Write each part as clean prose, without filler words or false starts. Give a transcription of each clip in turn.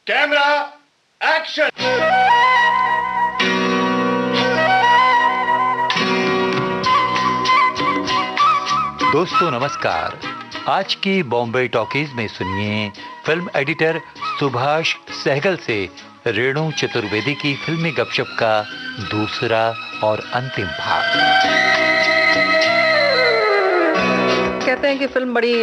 Camera action. दोस्तों नमस्कार। आज की बॉम्बे टॉकीज में सुनिए फिल्म एडिटर सुभाष सहगल से रेणु चतुर्वेदी की फिल्मी गपशप का दूसरा और अंतिम भाग। कहते हैं कि फिल्म बड़ी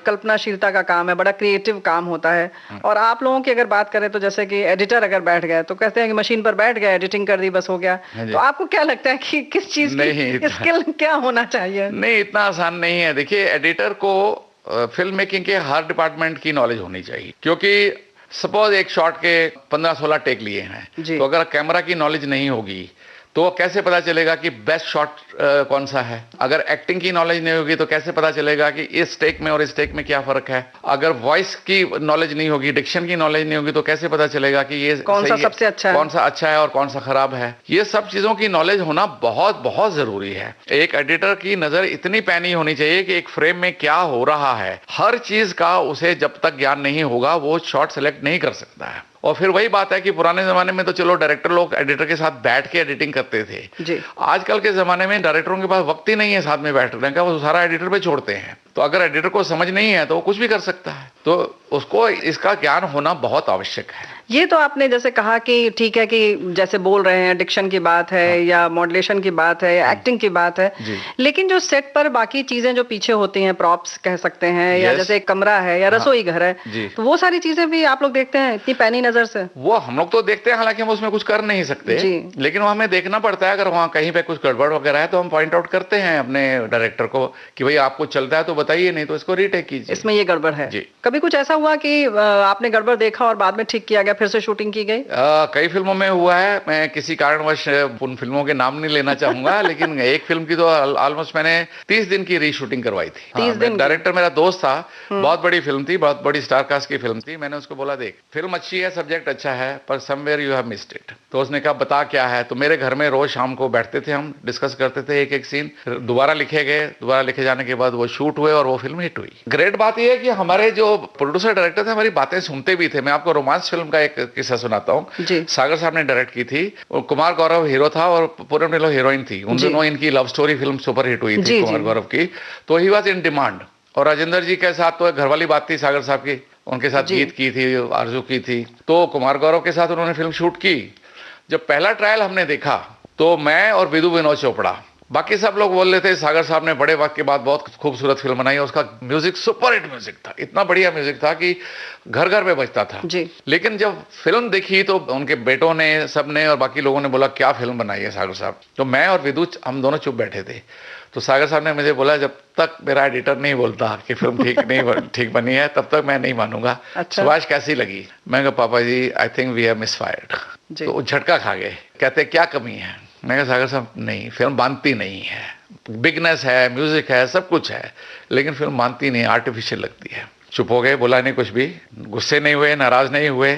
कल्पनाशीलता का काम है, बड़ा क्रिएटिव काम होता है। और आप लोगों की अगर बात करें तो जैसे कि एडिटर अगर बैठ गए तो कहते हैं कि मशीन पर बैठ गए, एडिटिंग कर दी, बस हो गया। तो आपको क्या लगता है कि किस चीज की स्किल क्या होना चाहिए? नहीं, इतना आसान नहीं है। देखिए, एडिटर को फिल्म मेकिंग के हर डिपार्टमेंट की नॉलेज होनी चाहिए, क्योंकि सपोज एक शॉट के 15-16 टेक लिए हैं, तो अगर कैमरा की नॉलेज नहीं होगी तो कैसे पता चलेगा कि बेस्ट शॉट कौन सा है? अगर एक्टिंग की नॉलेज नहीं होगी तो कैसे पता चलेगा कि इस टेक में और इस टेक में क्या फर्क है? अगर वॉइस की नॉलेज नहीं होगी, डिक्शन की नॉलेज नहीं होगी तो कैसे पता चलेगा कि ये कौन सा सबसे अच्छा है, कौन सा अच्छा है और कौन सा खराब है? ये सब चीजों की नॉलेज होना बहुत बहुत जरूरी है। एक एडिटर की नजर इतनी पैनी होनी चाहिए कि एक फ्रेम में क्या हो रहा है, हर चीज का उसे जब तक ज्ञान नहीं होगा वो शॉट सेलेक्ट नहीं कर सकता है। और फिर वही बात है कि पुराने जमाने में तो चलो डायरेक्टर लोग एडिटर के साथ बैठ के एडिटिंग करते थे जी। आजकल के जमाने में डायरेक्टरों के पास वक्त ही नहीं है साथ में बैठने का, वो सारा एडिटर पे छोड़ते हैं। तो अगर एडिटर को समझ नहीं है तो वो कुछ भी कर सकता है, तो उसको इसका ज्ञान होना बहुत आवश्यक है। ये तो आपने जैसे कहा कि ठीक है कि जैसे बोल रहे हैं डिक्शन की बात है या मॉड्यूलेशन की बात है या एक्टिंग की बात है, लेकिन जो सेट पर बाकी चीजें जो पीछे होती हैं, प्रॉप्स कह सकते हैं, या जैसे एक कमरा है या रसोई घर है, तो वो सारी चीजें भी आप लोग देखते हैं इतनी पैनी नजर से? वो हम लोग तो देखते हैं, हालांकि हम उसमें कुछ कर नहीं सकते, लेकिन वो हमें देखना पड़ता है। अगर वहाँ कहीं पे कुछ गड़बड़ वगैरह है तो हम पॉइंट आउट करते हैं अपने डायरेक्टर को कि भाई आपको चलता है तो बताइए, नहीं तो इसको रीटेक कीजिए, इसमें ये गड़बड़ है। कभी कुछ ऐसा हुआ कि आपने गड़बड़ देखा और बाद में ठीक किया गया, फिर से शूटिंग की गई? कई फिल्मों में हुआ है। मैं किसी कारणवश उन फिल्मों के नाम नहीं लेना चाहूंगा लेकिन एक फिल्म की तो ऑलमोस्ट मैंने 30 दिन की रीशूटिंग करवाई थी। 30 दिन? डायरेक्टर मेरा दोस्त था, बहुत बड़ी फिल्म थी, बहुत बड़ी स्टार कास्ट की फिल्म थी। मैंने उसको बोला देख फिल्म अच्छी है, सब्जेक्ट अच्छा है, पर somewhere you have missed it. तो उसने कहा बता क्या है? तो मेरे घर में रोज शाम को बैठते थे, हम डिस्कस करते थे एक एक सीन, दोबारा लिखे गए, दोबारा लिखे जाने के बाद वो शूट हुए और वो फिल्म हिट हुई। ग्रेट बात यह है कि हमारे जो प्रोड्यूसर डायरेक्टर थे हमारी बातें सुनते भी थे। मैं आपको रोमांस फिल्म का एक किस्सा सुनाता हूं। सागर साहब ने डायरेक्ट की थी, कुमार गौरव हीरो था और पूनम नीलो हीरोइन थी। उन दोनों इनकी love story film super hit हुई थी कुमार गौरव की, तो ही वॉज इन डिमांड। और राजेंद्र जी के साथ तो घरवाली बात थी सागर साहब की, उनके साथ गीत की थी, आरजू की थी, तो कुमार गौरव के साथ उन्होंने फिल्म शूट की। जब पहला ट्रायल हमने देखा तो मैं और विदु विनोद चोपड़ा, बाकी सब लोग बोल रहे थे सागर साहब ने बड़े वक्त के बाद बहुत खूबसूरत फिल्म बनाई, उसका म्यूजिक सुपर हिट म्यूजिक था, इतना बढ़िया म्यूजिक था कि घर घर में बजता था। लेकिन जब फिल्म देखी तो उनके बेटों ने, सबने और बाकी लोगों ने बोला क्या फिल्म बनाई है सागर साहब। तो मैं और विदु हम दोनों चुप बैठे थे। तो सागर साहब ने मुझे बोला जब तक मेरा एडिटर नहीं बोलता कि फिल्म ठीक बनी है तब तक मैं नहीं मानूंगा। सुभाष कैसी लगी? मैं कहा पापा जी आई थिंक वी हैव मिसफायर्ड। तो वो झटका खा गए, कहते क्या कमी है? मैं कहा सागर साहब नहीं, फिल्म बांधती नहीं है, बिगनेस है, म्यूजिक है, सब कुछ है, लेकिन फिल्म बांधती नहीं, आर्टिफिशियल लगती है। चुप हो गए, बोला नहीं कुछ भी, गुस्से नहीं हुए, नाराज नहीं हुए।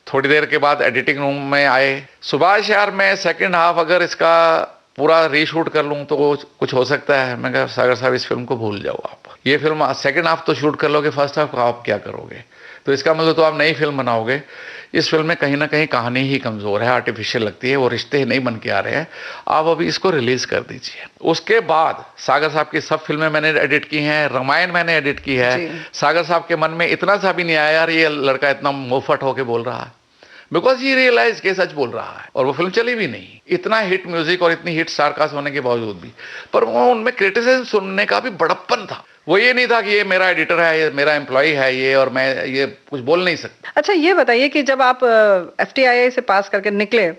थोड़ी देर के बाद एडिटिंग रूम में आए, सुभाष यार मैं सेकंड हाफ अगर इसका पूरा रीशूट कर लूं तो कुछ हो सकता है। मैं कहा सागर साहब इस फिल्म को भूल जाओ, आप ये फिल्म सेकंड हाफ तो शूट कर लोगे, फर्स्ट हाफ आप क्या करोगे? तो इसका मतलब तो आप नई फिल्म बनाओगे। इस फिल्म में कहीं ना कहीं कहानी ही कमजोर है, आर्टिफिशियल लगती है, वो रिश्ते नहीं बन के आ रहे हैं, आप अभी इसको रिलीज कर दीजिए। उसके बाद सागर साहब की सब फिल्में मैंने एडिट की हैं, रामायण मैंने एडिट की है। सागर साहब के मन में इतना सा भी नहीं आया यार ये लड़का इतना मुफट होके बोल रहा है, बिकॉज ये रियलाइज के सच बोल रहा है। और वो फिल्म चली भी नहीं, इतना हिट म्यूजिक और इतनी हिट स्टारकास्ट होने के बावजूद भी, पर वो उनमें क्रिटिसिज्म सुनने का भी बड़प्पन था। वो ये नहीं था कि ये मेरा एडिटर है, ये मेरा एम्प्लॉय है, ये और मैं ये कुछ बोल नहीं सकता। अच्छा ये बताइए कि जब आप FTII से पास करके निकले,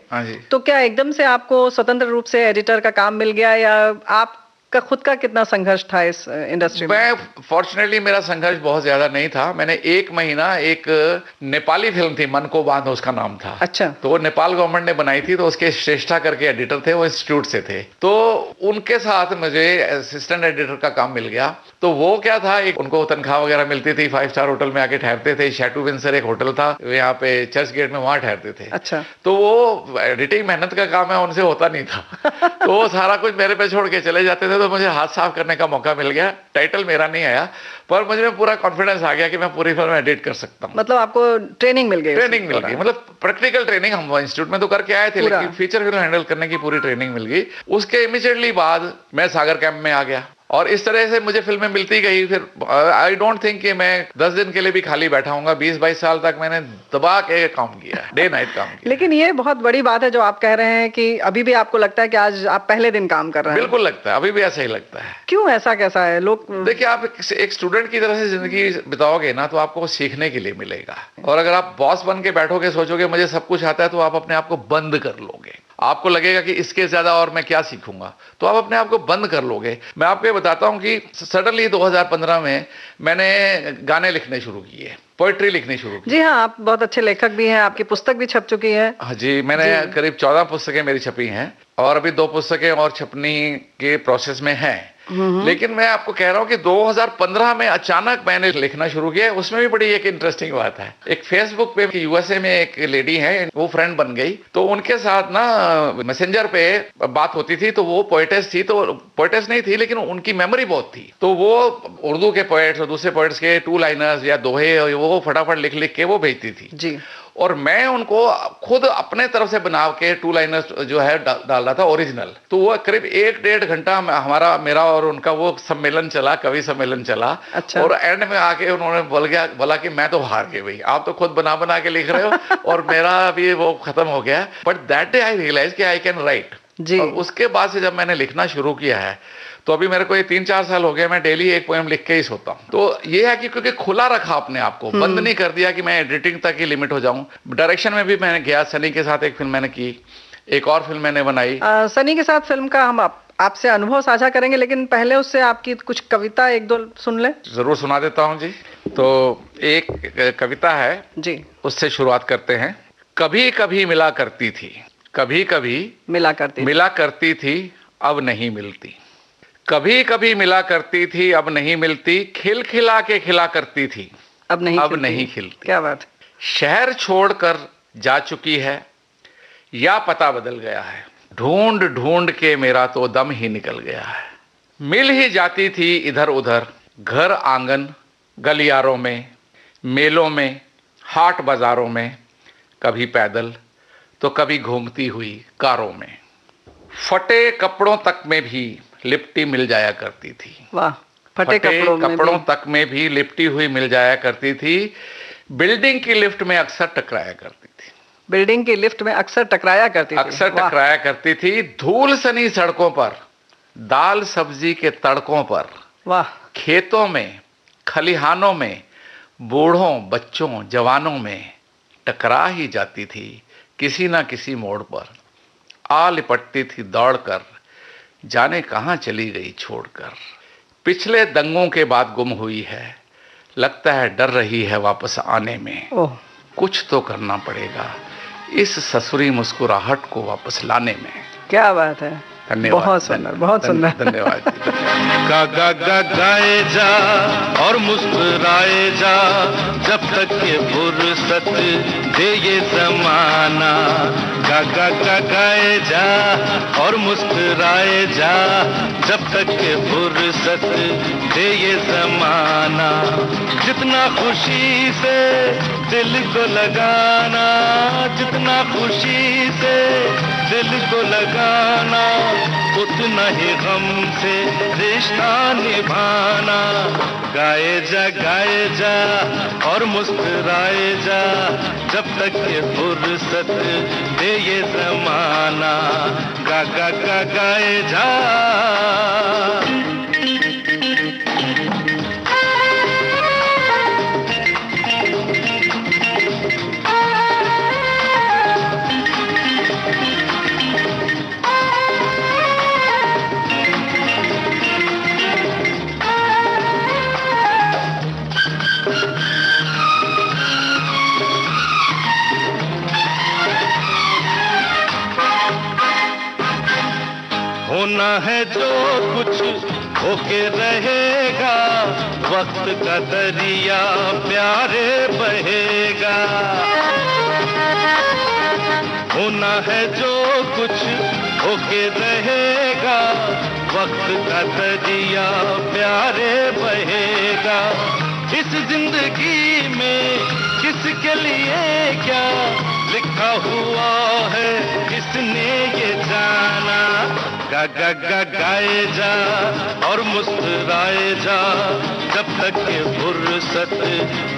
तो क्या एकदम से आपको स्वतंत्र रूप से एडिटर का काम मिल गया, या आप का खुद का कितना संघर्ष था इस इंडस्ट्री में? मैं फॉर्चुनेटली मेरा संघर्ष बहुत ज्यादा नहीं था। मैंने 1 महीना एक नेपाली फिल्म थी, मन को बांध उसका नाम था। अच्छा। तो वो नेपाल गवर्नमेंट ने बनाई थी, तो उसके श्रेष्ठा करके एडिटर थे, वो इंस्टीट्यूट से थे, तो उनके साथ मुझे असिस्टेंट एडिटर का काम मिल गया। तो वो क्या था, एक उनको तनख्वाह वगैरह मिलती थी, 5 स्टार होटल में आके ठहरते थे, शैटू विंसर एक होटल था यहाँ पे चर्च गेट में, वहां ठहरते थे। अच्छा। तो वो एडिटिंग मेहनत का काम है, उनसे होता नहीं था तो वो सारा कुछ मेरे पे छोड़ के चले जाते थे। में तो मुझे हाथ साफ करने का मौका मिल गया। टाइटल मेरा नहीं आया, पर मुझे में पूरा कॉन्फिडेंस आ गया कि मैं पूरी फिल्म एडिट कर सकता हूँ। मतलब आपको ट्रेनिंग मिल गई? ट्रेनिंग मिल गई, मतलब प्रैक्टिकल ट्रेनिंग हम इंस्टीट्यूट में तो करके आए थे, लेकिन फीचर फिल्म हैंडल करने की पूरी ट्रेनिंग मिल गई। उसके इमीडिएटली बाद मैं सागर कैंप में आ गया और इस तरह से मुझे फिल्में मिलती गई। फिर आई डोंट थिंक कि मैं 10 दिन के लिए भी खाली बैठा हूंगा। 20-22 साल तक मैंने दबा के काम किया, डे नाइट काम किया। लेकिन ये बहुत बड़ी बात है जो आप कह रहे हैं कि अभी भी आपको लगता है कि आज आप पहले दिन काम कर रहे हैं। बिल्कुल लगता है, अभी भी ऐसा ही लगता है। क्यों, ऐसा कैसा है? लोग देखिए, आप एक स्टूडेंट की तरह से जिंदगी बिताओगे ना तो आपको सीखने के लिए मिलेगा, और अगर आप बॉस बन के बैठोगे, सोचोगे मुझे सब कुछ आता है, तो आप अपने आप को बंद कर लोगे। आपको लगेगा कि इसके ज्यादा और मैं क्या सीखूंगा, तो आप अपने आप को बंद कर लोगे। मैं आपको ये बताता हूं कि सडनली 2015 में मैंने गाने लिखने शुरू किए, पोएट्री लिखनी शुरू की। जी हाँ, आप बहुत अच्छे लेखक भी हैं, आपकी पुस्तक भी छप चुकी है। हाँ जी, मैंने करीब 14 पुस्तकें मेरी छपी हैं और अभी 2 पुस्तकें और छपनी के प्रोसेस में हैं। लेकिन मैं आपको कह रहा हूं कि 2015 में अचानक मैंने लिखना शुरू किया। उसमें भी बड़ी एक इंटरेस्टिंग बात है। एक फेसबुक पे यूएसए में एक लेडी है, वो फ्रेंड बन गई, तो उनके साथ ना मैसेंजर पे बात होती थी। तो वो पोएटेस थी, तो पोएटेस नहीं थी लेकिन उनकी मेमोरी बहुत थी। तो वो उर्दू के पोएट्स और दूसरे पोएट्स के 2 लाइनर्स या दोहे वो फटाफट लिख लिख के वो भेजती थी जी। और मैं उनको खुद अपने तरफ से बना के 2 लाइनर्स जो है डाल रहा था ओरिजिनल। तो वो करीब 1-1.5 घंटा हमारा, मेरा और उनका वो सम्मेलन चला, कवि सम्मेलन चला। अच्छा। और एंड में आके उन्होंने बोला कि मैं तो हार गई भाई, आप तो खुद बना के लिख रहे हो और मेरा अभी वो खत्म हो गया। But that day I realize कि आई कैन राइट जी। और उसके बाद से जब मैंने लिखना शुरू किया है, तो अभी मेरे को ये 3-4 साल हो गए, मैं डेली एक पोएम लिख के ही सोता हूँ। तो ये है कि क्योंकि खुला रखा अपने आप को, बंद नहीं कर दिया कि मैं एडिटिंग तक ही लिमिट हो जाऊं। डायरेक्शन में भी मैंने गया, सनी के साथ एक फिल्म मैंने की, एक और फिल्म मैंने बनाई। सनी के साथ फिल्म का हम आपसे अनुभव साझा करेंगे, लेकिन पहले उससे आपकी कुछ कविता 1-2 सुन ले। जरूर सुना देता हूँ जी। तो एक कविता है जी, उससे शुरुआत करते हैं। कभी कभी मिला करती थी, कभी कभी मिला करती थी, अब नहीं मिलती। कभी कभी मिला करती थी, अब नहीं मिलती। खिलखिला के खिला करती थी, अब नहीं खिलती। क्या बात। शहर छोड़कर जा चुकी है या पता बदल गया है। ढूंढ ढूंढ के मेरा तो दम ही निकल गया है। मिल ही जाती थी इधर उधर, घर आंगन गलियारों में, मेलों में, हाट बाजारों में। कभी पैदल तो कभी घूमती हुई कारों में। फटे कपड़ों तक में भी लिपटी मिल जाया करती थी। वाह। फटे कपड़ों तक में भी लिपटी हुई मिल जाया करती थी। बिल्डिंग की लिफ्ट में अक्सर टकराया करती थी। टकराया करती थी। धूल सनी सड़कों पर, दाल सब्जी के तड़कों पर। वाह। खेतों में, खलिहानों में, बूढ़ों बच्चों जवानों में टकरा ही जाती थी किसी ना किसी मोड़ पर। आ लिपटती थी दौड़कर, जाने कहां चली गई छोड़कर। पिछले दंगों के बाद गुम हुई है, लगता है डर रही है वापस आने में। कुछ तो करना पड़ेगा इस ससुरी मुस्कुराहट को वापस लाने में। क्या बात है, धन्यवाद। बहुत सुंदर, बहुत सुंदर। धन्यवाद। गा गाए जा और मुस्कुराए जा, जब तक ये फुर्सत दे ये जमाना। गा गाए जा और मुस्कुराए जा, जब तक ये फुर्सत दे ये जमाना। जितना खुशी से दिल को लगाना, जितना खुशी से दिल को लगाना, उतना ही गम से रिश्ता निभाना। गाए जा और मुस्कुराए जा, जब तक ये फुर्सत दे ये जमाना। गाए जा। होना है जो कुछ होके रहेगा, वक्त का दरिया प्यारे बहेगा। होना है जो कुछ होके रहेगा, वक्त का दरिया प्यारे बहेगा। इस जिंदगी में किसके लिए क्या लिखा हुआ है किसने ये जाना। गा गा गा गाए जा और मुस्कुराए जा, जब तक के फुर्सत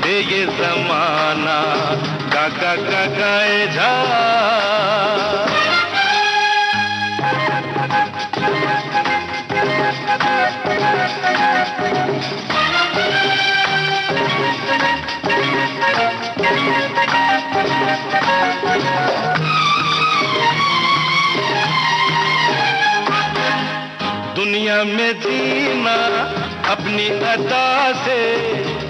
दे ये जमाना। गा गा गा गाए जा। दुनिया में जीना अपनी अदा से,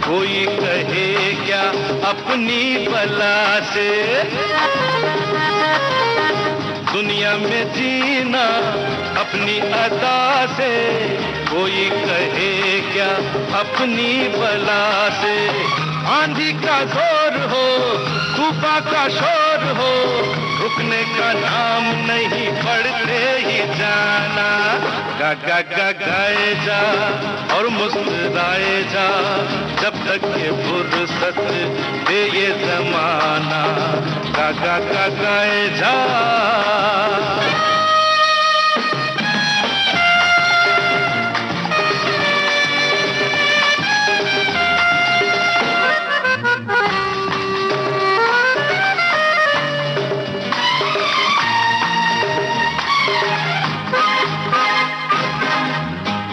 कोई कहे क्या अपनी बला से। दुनिया में जीना अपनी अदा से, कोई कहे क्या अपनी बला से। आंधी का जोर हो तूफान का शोर हो, रुकने का नाम नहीं पड़ते ही जाना। गा गा गा गाए जा और मुस्कुराए जा, जब तक ये फुर्सत दे ये जमाना। गा गा गा गाए जा।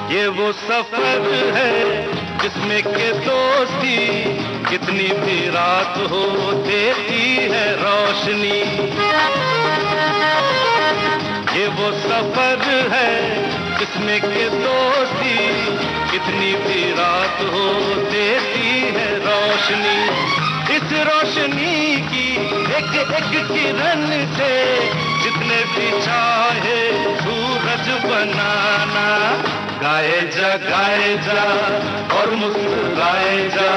ये वो सफर है जिसमें के दोस्ती कितनी भी रात हो देती है रोशनी। ये वो सफर है जिसमें के दोस्ती कितनी भी रात हो देती है रोशनी। इस रोशनी की एक एक किरण से जितने भी चाहे सूरज बनाना। गाए जा और मुस्कुराए जा,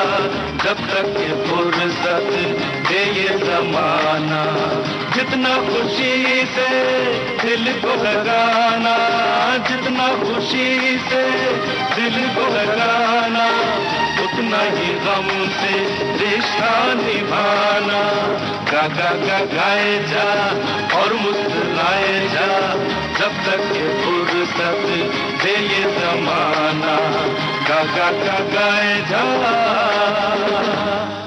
जब तक ये फुर्सत दे ये जमाना। जितना खुशी से दिल को लगाना, जितना खुशी से दिल को लगाना, उतना ही गम से रिश्ता निभाना। गा गा गा गाए जा और मुस्कुराए जा, जब तक ये फुर्सत दे ये जमाना। गा गा गा गाए जा।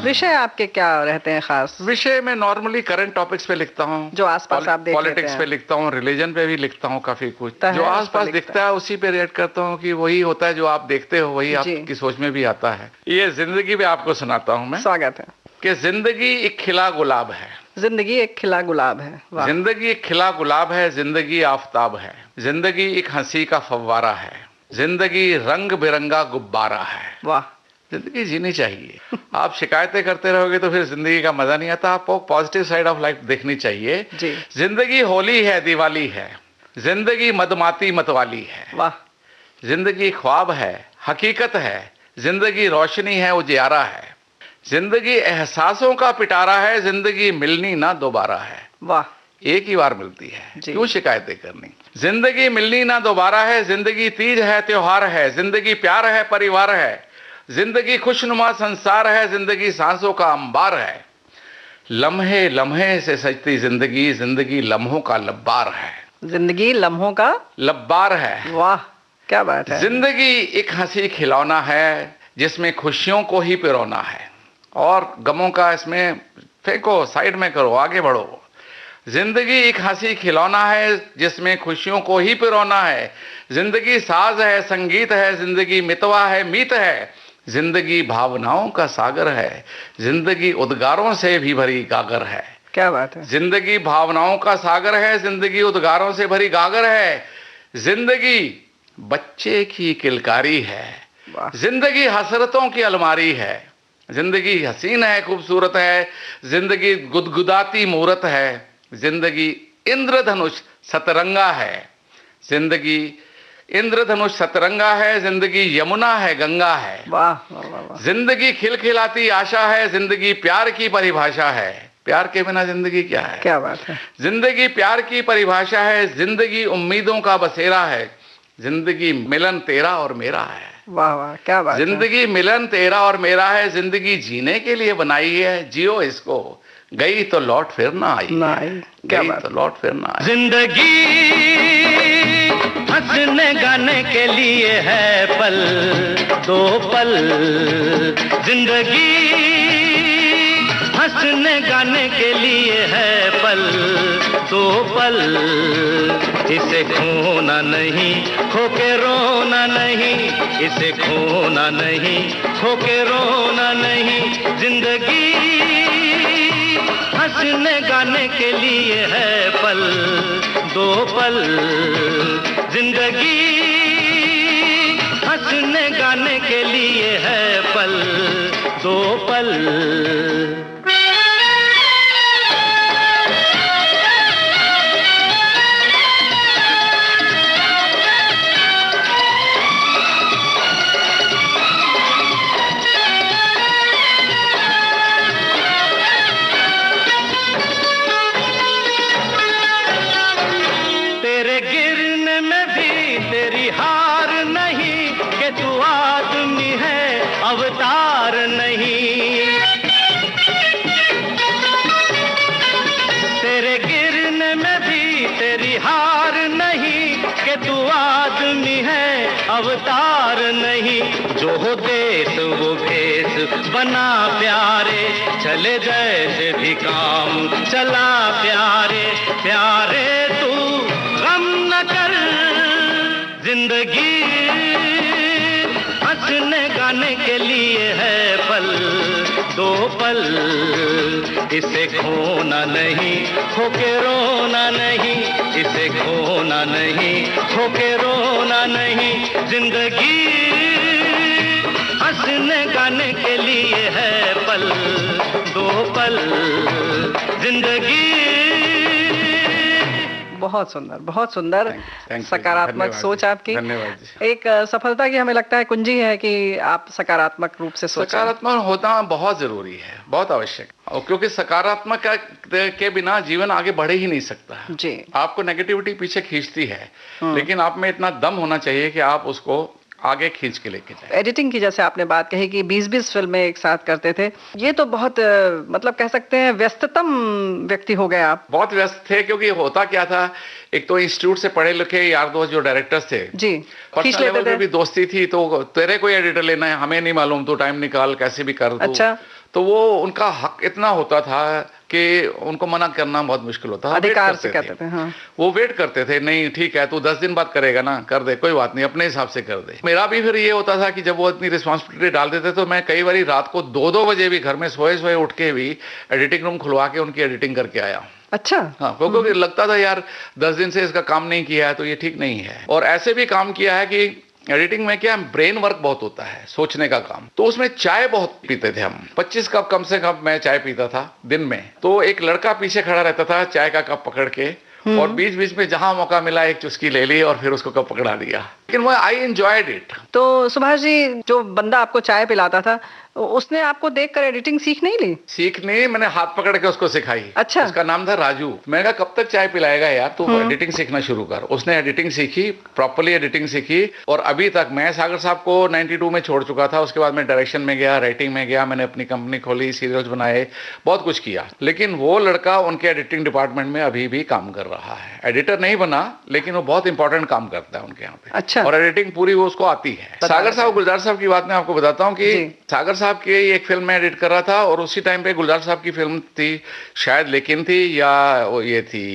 विषय आपके क्या रहते हैं खास? विषय में नॉर्मली करंट टॉपिक्स पे लिखता हूँ, जो आसपास आप देख पॉलिटिक्स पे लिखता हूँ, रिलीजन पे भी लिखता हूँ काफी कुछ। जो आसपास दिखता है उसी पे रिएक्ट करता हूँ कि वही होता है जो आप देखते हो, वही आपकी सोच में भी आता है। ये जिंदगी पे आपको सुनाता हूँ मैं। स्वागत है। कि जिंदगी एक खिला गुलाब है। जिंदगी एक खिला गुलाब है। जिंदगी एक खिला गुलाब है, जिंदगी आफताब है, जिंदगी एक हंसी का फव्वारा है, जिंदगी रंग बिरंगा गुब्बारा है। वाह। जिंदगी जीनी चाहिए। आप शिकायतें करते रहोगे तो फिर जिंदगी का मजा नहीं आता। आपको पॉजिटिव साइड ऑफ लाइफ देखनी चाहिए। जी। जिंदगी होली है, दिवाली है, जिंदगी मदमाती मतवाली है। वाह। जिंदगी ख्वाब है, हकीकत है, जिंदगी रोशनी है, उजियारा है, जिंदगी एहसासों का पिटारा है, जिंदगी मिलनी ना दोबारा है। वाह। एक ही बार मिलती है, क्यों शिकायतें करनी। जिंदगी मिलनी ना दोबारा है, जिंदगी तीज है, त्योहार है, जिंदगी प्यार है, परिवार है, जिंदगी खुशनुमा संसार है, जिंदगी सांसों का अंबार है। लम्हे लम्हे से सजती जिंदगी, जिंदगी लम्हों का लब्बार है। जिंदगी लम्हों का लब्बार है। वाह, क्या बात है। जिंदगी एक हंसी खिलौना है, जिसमें खुशियों को ही पिरोना है, और गमों का इसमें फेंको, साइड में करो, आगे बढ़ो। जिंदगी एक हंसी खिलौना है, जिसमें खुशियों को ही पिरोना है। जिंदगी साज है, संगीत है, जिंदगी मितवा है, मीत है, जिंदगी भावनाओं का सागर है, जिंदगी उद्गारों से भी भरी गागर है। क्या बात है। जिंदगी भावनाओं का सागर है, जिंदगी उद्गारों से भरी गागर है, जिंदगी बच्चे की किलकारी है, जिंदगी हसरतों की अलमारी है, जिंदगी हसीन है, खूबसूरत है, जिंदगी गुदगुदाती मूरत है, जिंदगी इंद्रधनुष सतरंगा है, जिंदगी इंद्रधनुष सतरंगा है, जिंदगी यमुना है, गंगा है। वाह वाह वाह। जिंदगी खिलखिलाती आशा है, जिंदगी प्यार की परिभाषा है, प्यार के बिना जिंदगी क्या है? क्या बात है। जिंदगी प्यार की परिभाषा है, जिंदगी उम्मीदों का बसेरा है, जिंदगी मिलन तेरा और मेरा है। वाह वाह, क्या बात है। जिंदगी मिलन तेरा और मेरा है, जिंदगी जीने के लिए बनाई है, जियो इसको, गई तो लौट फिर ना आई, गई तो लौट फिर ना आई। जिंदगी हंसने गाने के लिए है पल दो पल, जिंदगी हंसने गाने के लिए है पल दो पल, इसे खोना नहीं खो के रोना नहीं, इसे खोना नहीं खो के रोना नहीं, जिंदगी हंसने गाने के लिए है पल दो पल, जिंदगी हंसने गाने के लिए है पल दो पल। अवतार नहीं, तेरे गिरने में भी तेरी हार नहीं, कि तू आदमी है अवतार नहीं, जो हो देश वो भेष बना प्यारे, चले जैसे भी काम चला प्यारे, प्यारे तू गम न कर, जिंदगी हंसने गाने के लिए है पल दो पल, इसे खोना नहीं खो के रोना नहीं, इसे खोना नहीं खो के रोना नहीं, जिंदगी हंसने गाने के लिए है पल दो पल, जिंदगी। बहुत सुंदर, बहुत सुंदर। सकारात्मक सोच आपकी। धन्यवाद जी। एक सफलता की हमें लगता है कुंजी है कि आप सकारात्मक रूप से सोचें। सकारात्मक होना बहुत जरूरी है, बहुत आवश्यक, और क्योंकि सकारात्मक के बिना जीवन आगे बढ़ ही नहीं सकता है जी। आपको नेगेटिविटी पीछे खींचती है, लेकिन आप में इतना दम होना चाहिए कि आप उसको आगे खींच के लेके जाए। एडिटिंग की जैसे आपने बात कही कि 20-20 फिल्में एक साथ करते थे, ये तो बहुत मतलब कह सकते हैं व्यस्ततम व्यक्ति हो गए आप। बहुत व्यस्त थे, क्योंकि होता क्या था, एक तो इंस्टीट्यूट से पढ़े लिखे यार दोस्त जो डायरेक्टर्स थे जी, पर्सनल लेवल पे भी दोस्ती थी, तो तेरे कोई एडिटर लेना है, हमें नहीं मालूम, तो टाइम निकाल कैसे भी कर दो। अच्छा। तो वो उनका हक इतना होता था कि उनको मना करना बहुत मुश्किल होता था। अधिकार से कहते थे। हाँ। वो वेट करते थे, नहीं ठीक है तू 10 दिन बाद करेगा ना, कर दे, कोई बात नहीं, अपने हिसाब से कर दे। मेरा भी फिर ये होता था कि जब वो इतनी रिस्पॉन्सिबिलिटी डाल देते तो मैं कई बार रात को 2-2 बजे भी घर में सोए सोए उठ के भी एडिटिंग रूम खुलवा के उनकी एडिटिंग करके आया। अच्छा। हाँ, क्योंकि लगता था यार 10 दिन से इसका काम नहीं किया है तो ये ठीक नहीं है। और ऐसे भी काम किया है कि एडिटिंग में क्या ब्रेन वर्क बहुत होता है, सोचने का काम, तो उसमें चाय बहुत पीते थे हम। 25 कप कम से कम मैं चाय पीता था दिन में। तो एक लड़का पीछे खड़ा रहता था चाय का कप पकड़ के, और बीच बीच में जहां मौका मिला एक चुस्की ले ली और फिर उसको कप पकड़ा दिया। लेकिन वो आई एंजॉयड इट। तो सुभाष जी, जो बंदा आपको चाय पिलाता था उसने आपको देखकर एडिटिंग सीख नहीं ली? सीखने, मैंने हाथ पकड़ के उसको सिखाई। अच्छा। उसका नाम था राजू। मैंने कहा कब तक चाय पिलाएगा यार, तू एडिटिंग सीखना शुरू कर। उसने एडिटिंग सीखी, प्रॉपर्ली एडिटिंग सीखी, और अभी तक मैं सागर साहब को 92 में छोड़ चुका था। उसके बाद मैं डायरेक्शन में गया, राइटिंग में गया, मैंने अपनी कंपनी खोली, सीरियल्स बनाए, बहुत कुछ किया। लेकिन वो लड़का उनके एडिटिंग डिपार्टमेंट में अभी भी काम कर रहा है। एडिटर नहीं बना, लेकिन वो बहुत इंपॉर्टेंट काम करता है उनके यहाँ पे। अच्छा। और एडिटिंग पूरी वो उसको आती है। सागर साहब, गुलजार साहब की बात मैं आपको बताता हूँ कि सागर साहब की एक फिल्म में एडिट कर रहा था, और उसी टाइम पे गुलजार साहब की फिल्म थी शायद लेकिन थी, या वो ये थी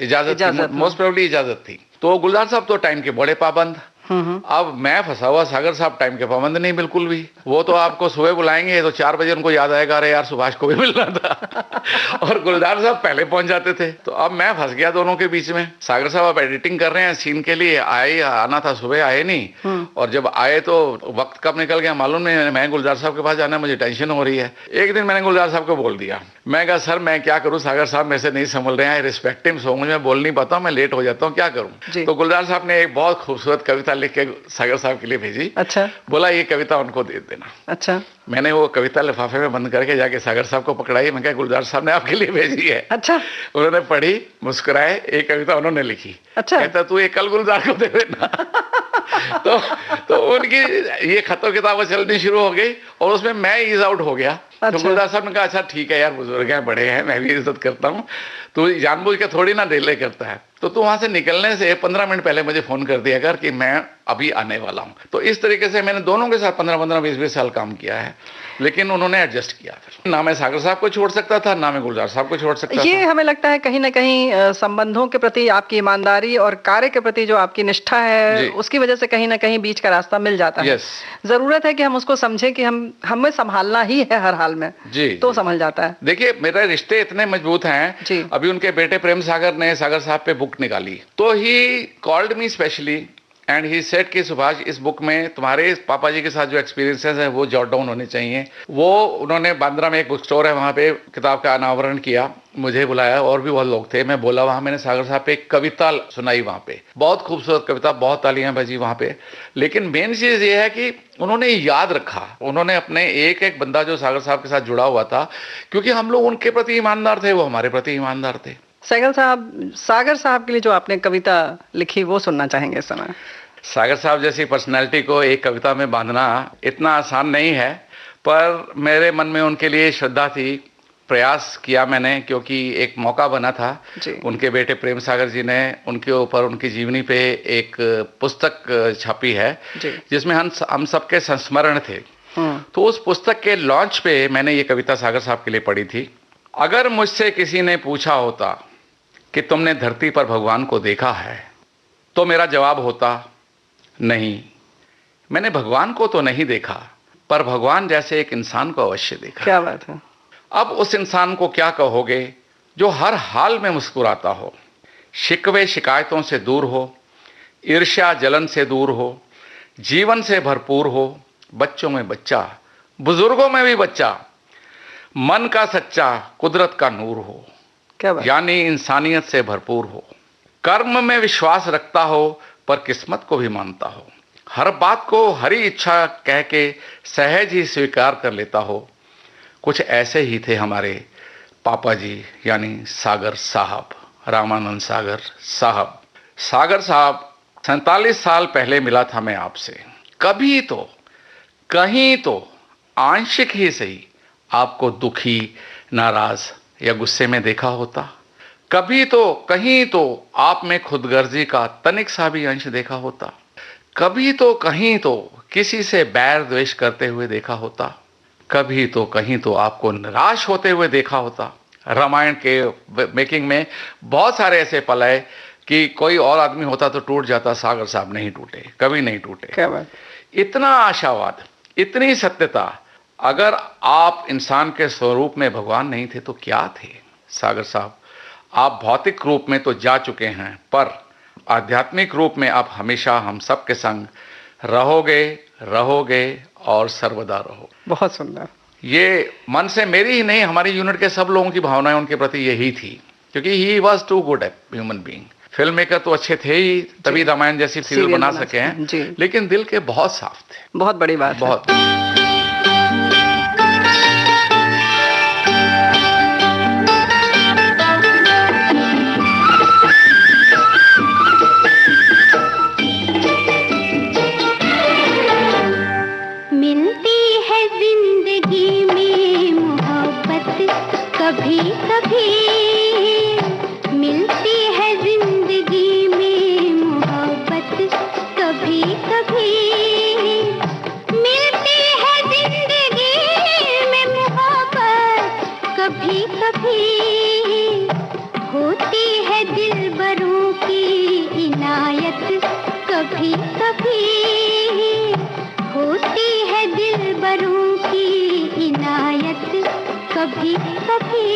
इजाजत, मोस्ट प्रोबेबली इजाजत थी। तो गुलजार साहब तो टाइम के बड़े पाबंद। अब मैं फंसा हुआ, सागर साहब टाइम के पाबंद नहीं बिल्कुल भी। वो तो आपको सुबह बुलाएंगे तो 4 बजे उनको याद आएगा, अरे यार सुभाष को भी मिलना था। और गुलजार साहब पहले पहुंच जाते थे। तो अब मैं फंस गया दोनों के बीच में। सागर साहब अब एडिटिंग कर रहे हैं सीन के लिए, आना था सुबह, आए नहीं, और जब आए तो वक्त कब निकल गया मालूम नहीं। मैं गुलजार साहब के पास जाना है, मुझे टेंशन हो रही है। एक दिन मैंने गुलजार साहब को बोल दिया मैं कहा सर मैं क्या करूं, सागर साहब मेरे से नहीं संभल रहे हैं, रिस्पेक्ट हिम सो मच, मैं बोल नहीं पाता हूं, मैं लेट हो जाता हूं, क्या करूं। तो गुलजार साहब ने एक बहुत खूबसूरत कविता लिख के सागर साहब के लिए भेजी। अच्छा। बोला ये कविता उनको दे देना। अच्छा। मैंने वो कविता लिफाफे में बंद करके जाके सागर साहब को पकड़ाई, मैं कहा गुलजार साहब ने आपके लिए भेजी है। अच्छा। उन्होंने पढ़ी, मुस्कुराए, एक कविता उन्होंने लिखी। अच्छा। कहता तू ये कल गुलजार को दे देना। तो उनकी ये खतों किताबें चलनी शुरू हो गई और उसमें मैं ईज आउट हो गया। अच्छा। तो गुलजार साहब ने कहा अच्छा ठीक है यार, बुजुर्ग हैं, बड़े हैं, मैं भी इज्जत करता हूँ, तू जानबूझ के थोड़ी ना डिले करता है, तो तू वहां से निकलने से 15 मिनट पहले मुझे फोन कर दिया कर कि मैं अभी आने वाला हूं। तो इस तरीके से मैंने दोनों के साथ 15-15, 20-20 साल काम किया है, लेकिन उन्होंने एडजस्ट किया। फिर ना मैं सागर साहब को छोड़ सकता था, ना मैं गुलजार साहब को छोड़ सकता था। ये हमें लगता है कहीं ना कहीं संबंधों के प्रति आपकी ईमानदारी और कार्य के प्रति जो आपकी निष्ठा है, उसकी वजह से कहीं ना कहीं बीच का रास्ता मिल जाता है। जरूरत है कि हम उसको समझें कि हमें संभालना ही है हर हाल में, तो संभल जाता है। देखिए मेरे रिश्ते इतने मजबूत हैं, अभी उनके बेटे प्रेम सागर ने सागर साहब पे बुक निकाली, तो he called me specially and he said कि सुभाष इस बुक में तुम्हारे पापा जी के साथ जो एक्सपीरियंसेस हैं वो जॉट डाउन होने चाहिए। वो उन्होंने बांद्रा में एक बुक स्टोर है, वहाँ पे किताब का अनावरण किया, मुझे बुलाया और भी बहुत लोग थे, मैं बोला वहाँ, मैंने सागर साहब पे एक कविता सुनाई, वहाँ पे बहुत खूबसूरत कविता, बहुत तालियां बजी वहाँ पे। लेकिन मेन चीज़ ये है कि उन्होंने याद रखा, उन्होंने अपने एक एक बंदा जो सागर साहब के साथ जुड़ा हुआ था, क्योंकि हम लोग उनके प्रति ईमानदार थे, वो हमारे प्रति ईमानदार थे। सागर साहब के लिए जो आपने कविता लिखी वो सुनना चाहेंगे इस समय। सागर साहब जैसी पर्सनैलिटी को एक कविता में बांधना इतना आसान नहीं है, पर मेरे मन में उनके लिए श्रद्धा थी, प्रयास किया मैंने, क्योंकि एक मौका बना था। उनके बेटे प्रेम सागर जी ने उनके ऊपर, उनकी जीवनी पे एक पुस्तक छापी है जिसमें हम सबके संस्मरण थे। तो उस पुस्तक के लॉन्च पे मैंने ये कविता सागर साहब के लिए पढ़ी थी। अगर मुझसे किसी ने पूछा होता कि तुमने धरती पर भगवान को देखा है, तो मेरा जवाब होता नहीं, मैंने भगवान को तो नहीं देखा, पर भगवान जैसे एक इंसान को अवश्य देखा। क्या बात है। अब उस इंसान को क्या कहोगे जो हर हाल में मुस्कुराता हो, शिकवे शिकायतों से दूर हो, ईर्ष्या जलन से दूर हो, जीवन से भरपूर हो, बच्चों में बच्चा, बुजुर्गों में भी बच्चा, मन का सच्चा, कुदरत का नूर हो, क्या बात, यानी इंसानियत से भरपूर हो, कर्म में विश्वास रखता हो पर किस्मत को भी मानता हो, हर बात को हरी इच्छा कह के सहज ही स्वीकार कर लेता हो। कुछ ऐसे ही थे हमारे पापा जी, यानी सागर साहब, रामानंद सागर साहब। सागर साहब 47 साल पहले मिला था मैं आपसे, कभी तो कहीं तो आंशिक ही सही आपको दुखी, नाराज या गुस्से में देखा होता, कभी तो कहीं तो आप में खुदगर्जी का तनिक सा भी अंश देखा होता, कभी तो कहीं तो किसी से बैर द्वेष करते हुए देखा होता, कभी तो कहीं तो आपको निराश होते हुए देखा होता। रामायण के मेकिंग में बहुत सारे ऐसे पल है कि कोई और आदमी होता तो टूट जाता, सागर साहब नहीं टूटे, कभी नहीं टूटे। क्या बात। इतना आशावाद, इतनी सत्यता। अगर आप इंसान के स्वरूप में भगवान नहीं थे तो क्या थे सागर साहब? आप भौतिक रूप में तो जा चुके हैं, पर आध्यात्मिक रूप में आप हमेशा हम सब के संग रहोगे, रहोगे और सर्वदा रहो। बहुत सुंदर। ये मन से मेरी ही नहीं, हमारी यूनिट के सब लोगों की भावनाएं उनके प्रति यही थी, क्योंकि he was too good a human being. Film maker तो अच्छे थे ही, तभी रामायण जैसी सीरियल बना सके हैं, लेकिन दिल के बहुत साफ थे। बहुत बड़ी बात बहुत है। कभी कभी मिलती है जिंदगी में मोहब्बत, कभी कभी मिलती है जिंदगी में मोहब्बत, कभी कभी होती है दिलबरों की इनायत, कभी कभी होती है दिलबरों की इनायत, कभी कभी।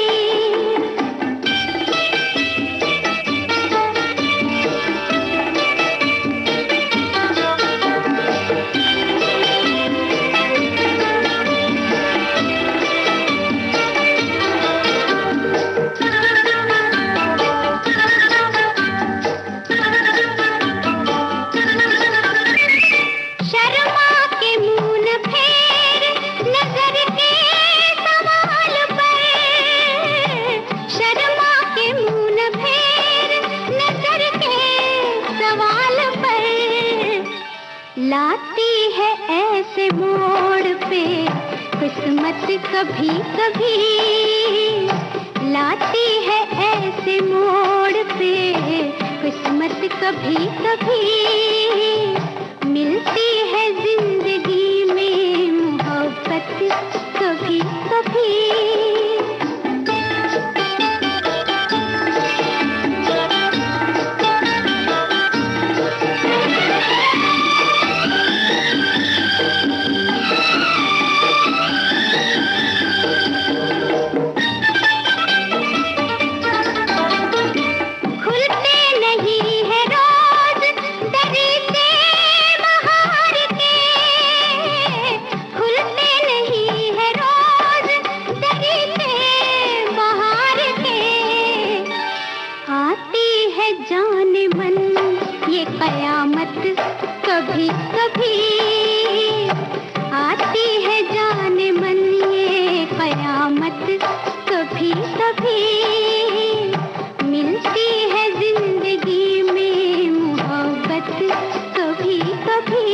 लाती है ऐसे मोड़ पे किस्मत कभी कभी, लाती है ऐसे मोड़ पे किस्मत कभी कभी, मिलती है जिंदगी में मोहब्बत कभी कभी। कभी कभी आती है जाने मन ये कयामत, कभी कभी मिलती है जिंदगी में मोहब्बत कभी कभी।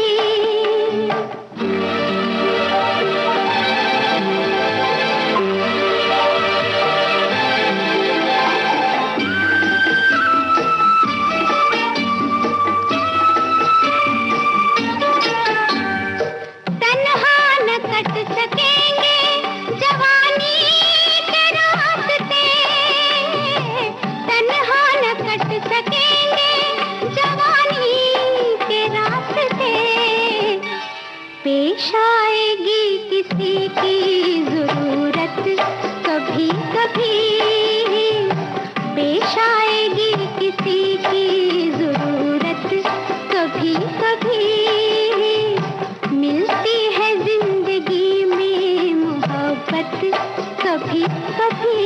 पेश आएगी किसी की जरूरत कभी कभी, पेश आएगी किसी की जरूरत कभी कभी, मिलती है जिंदगी में मोहब्बत कभी कभी।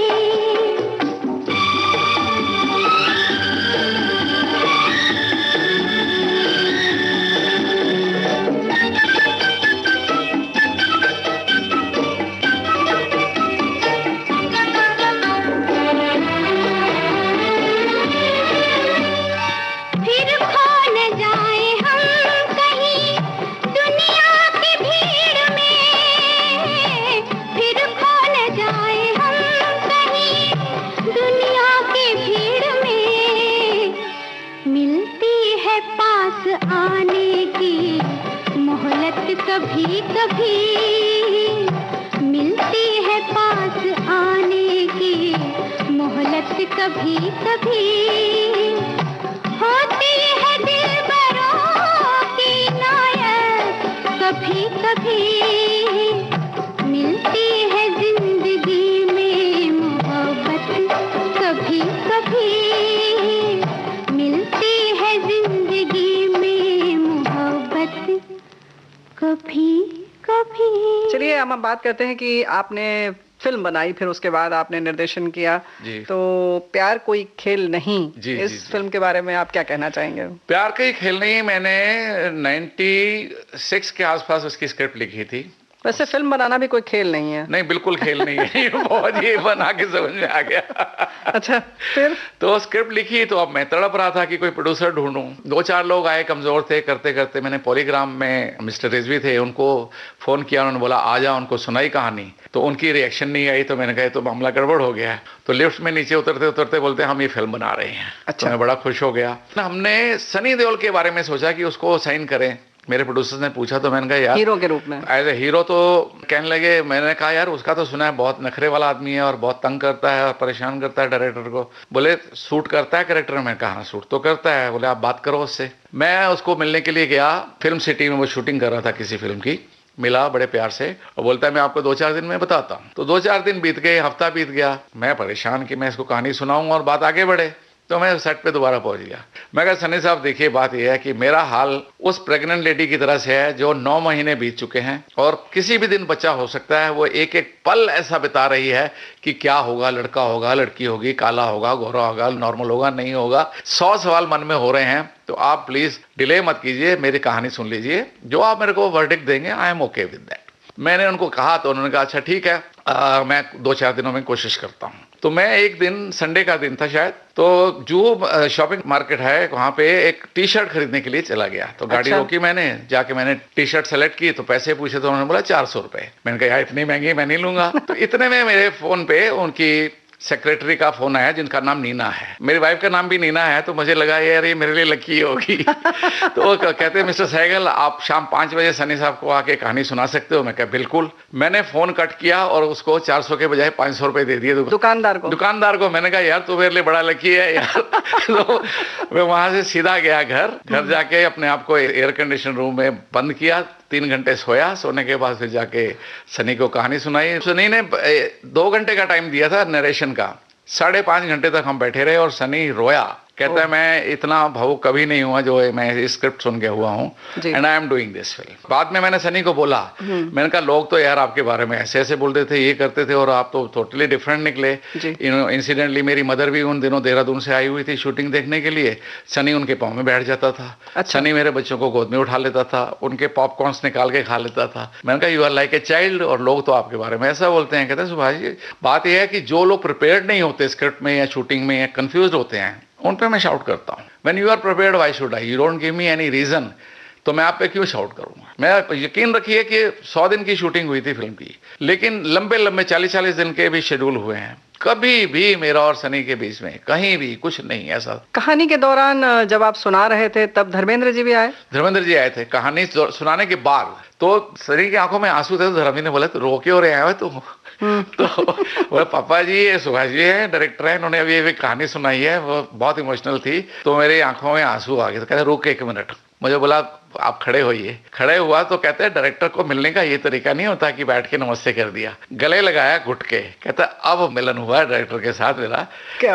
आने की मोहलत कभी कभी, मिलती है पास आने की मोहलत कभी कभी, होती है दिलबरों की नायत कभी कभी, मिलती है जिंदगी में मोहब्बत कभी कभी, मिलती है जिंदगी कभी कभी। चलिए हम बात करते हैं कि आपने फिल्म बनाई, फिर उसके बाद आपने निर्देशन किया, तो प्यार कोई खेल नहीं, इस फिल्म के बारे में आप क्या कहना चाहेंगे? प्यार कोई खेल नहीं, मैंने 96 के आसपास उसकी स्क्रिप्ट लिखी थी। वैसे फिल्म बनाना भी कोई खेल नहीं है। नहीं, बिल्कुल खेल नहीं है। ये बहुत ये बना के समझ में आ गया। अच्छा, फिर तो स्क्रिप्ट लिखी, तो अब मैं तड़प रहा था कि कोई प्रोड्यूसर ढूंढूं। 2-4 लोग आए, कमजोर थे। करते करते मैंने पॉलीग्राम में मिस्टर रिजवी थे, उनको फोन किया, उन्होंने बोला आ जा, उनको सुनाई कहानी, तो उनकी रिएक्शन नहीं आई। तो मैंने कहा तो मामला गड़बड़ हो गया है। तो लिफ्ट में नीचे उतरते उतरते बोलते हम ये फिल्म बना रहे हैं। अच्छा, मैं बड़ा खुश हो गया। हमने सनी देओल के बारे में सोचा कि उसको साइन करें। मेरे प्रोड्यूसर ने पूछा तो मैंने कहा यार हीरो के रूप में एज ए हीरो, तो कहने लगे, मैंने कहा यार उसका तो सुना है बहुत नखरे वाला आदमी है और बहुत तंग करता है और परेशान करता है डायरेक्टर को। बोले सूट करता है कैरेक्टर में? कहा सूट तो करता है। बोले आप बात करो उससे। मैं उसको मिलने के लिए गया फिल्म सिटी में, वो शूटिंग कर रहा था किसी फिल्म की। मिला बड़े प्यार से और बोलता है मैं आपको 2-4 दिन में बताता हूँ। तो 2-4 दिन बीत गए, हफ्ता बीत गया। मैं परेशान कि मैं इसको कहानी सुनाऊंगा और बात आगे बढ़े। तो मैं सेट पे दोबारा पहुंच गया। मैं कहा सनी साहब देखिए बात यह है कि मेरा हाल उस प्रेग्नेंट लेडी की तरह से है जो 9 महीने बीत चुके हैं और किसी भी दिन बच्चा हो सकता है। वो एक एक पल ऐसा बिता रही है कि क्या होगा, लड़का होगा, लड़की होगी, काला होगा, गोरा होगा, नॉर्मल होगा, नहीं होगा, 100 सवाल मन में हो रहे हैं। तो आप प्लीज डिले मत कीजिए, मेरी कहानी सुन लीजिए, जो आप मेरे को वर्डिक्ट देंगे I am okay with that. मैंने उनको कहा तो उन्होंने कहा अच्छा ठीक है, मैं 2-4 दिनों में कोशिश करता हूँ। तो मैं एक दिन, संडे का दिन था शायद, तो जुहू शॉपिंग मार्केट है वहां पे एक टी शर्ट खरीदने के लिए चला गया। तो गाड़ी रोकी, मैंने जाके मैंने टी शर्ट सेलेक्ट की, तो पैसे पूछे तो उन्होंने बोला 400 रुपए। मैंने कहा यार इतनी महंगी मैं नहीं लूंगा। तो इतने में मेरे फोन पे उनकी सेक्रेटरी का फोन आया जिनका नाम नीना है, मेरी वाइफ का नाम भी नीना है, तो मुझे लगा यार ये मेरे लिए लकी होगी। तो वो कहते हैं मिस्टर सहगल आप शाम 5 बजे सनी साहब को आके कहानी सुना सकते हो। मैं कहा बिल्कुल। मैंने फोन कट किया और उसको 400 के बजाय 500 रुपए दे दिए दुकानदार को। मैंने कहा यार तू मेरे लिए बड़ा लकी है यार। तो मैं वहां से सीधा गया घर जाके अपने आप को एयर कंडीशन रूम में बंद किया, 3 घंटे सोया। सोने के बाद फिर जाके सनी को कहानी सुनाई। सनी ने 2 घंटे का टाइम दिया था नरेशन का, 5.5 घंटे तक हम बैठे रहे और सनी रोया। कहता है मैं इतना भावुक कभी नहीं हुआ जो मैं स्क्रिप्ट सुन के हुआ हूँ, and I am doing this film. बाद में मैंने सनी को बोला, मैंने कहा लोग तो यार आपके बारे में ऐसे ऐसे बोलते थे, ये करते थे, और आप तो टोटली डिफरेंट निकले। इंसिडेंटली मेरी मदर भी उन दिनों देहरादून से आई हुई थी शूटिंग देखने के लिए। सनी उनके पाँव में बैठ जाता था। अच्छा। सनी मेरे बच्चों को गोद में उठा लेता था, उनके पॉपकॉर्न्स निकाल के खा लेता था। मैंने कहा you are like a child, और लोग तो आपके बारे में ऐसा बोलते हैं। कहते हैं सुभाष जी बात यह है कि जो लोग प्रिपेयर्ड नहीं होते स्क्रिप्ट में या शूटिंग में या कंफ्यूज होते हैं, उन पे मैं शाउट करता हूँ। When you are prepared, why should I? You don't give me any reason. तो मैं आप पे क्यों शाउट करूंगा? मैं यकीन रखिए कि 100 दिन की शूटिंग हुई थी फिल्म की, लेकिन लंबे 40-40 दिन के भी शेड्यूल हुए हैं। कभी भी मेरा और सनी के बीच में कहीं भी कुछ नहीं ऐसा। कहानी के दौरान जब आप सुना रहे थे तब धर्मेंद्र जी भी आए? धर्मेंद्र जी आए थे कहानी सुनाने के बाद। तो सनी की आंखों में आंसू थे, तो धर्मेंद्र ने बोला तो रो क्यों रहे हैं तुम? तो वो पापा जी ये सुभाष जी है, डायरेक्टर है, इन्होंने अभी कहानी सुनाई है, वो बहुत इमोशनल थी, तो मेरी आंखों में आंसू आ गए। तो कहते रुक 1 मिनट। मुझे बोला आप खड़े होइए। खड़े हुआ तो कहते हैं डायरेक्टर को मिलने का ये तरीका नहीं होता कि बैठ के नमस्ते कर दिया, गले लगाया घुट के। कहता अब मिलन हुआ डायरेक्टर के साथ मेरा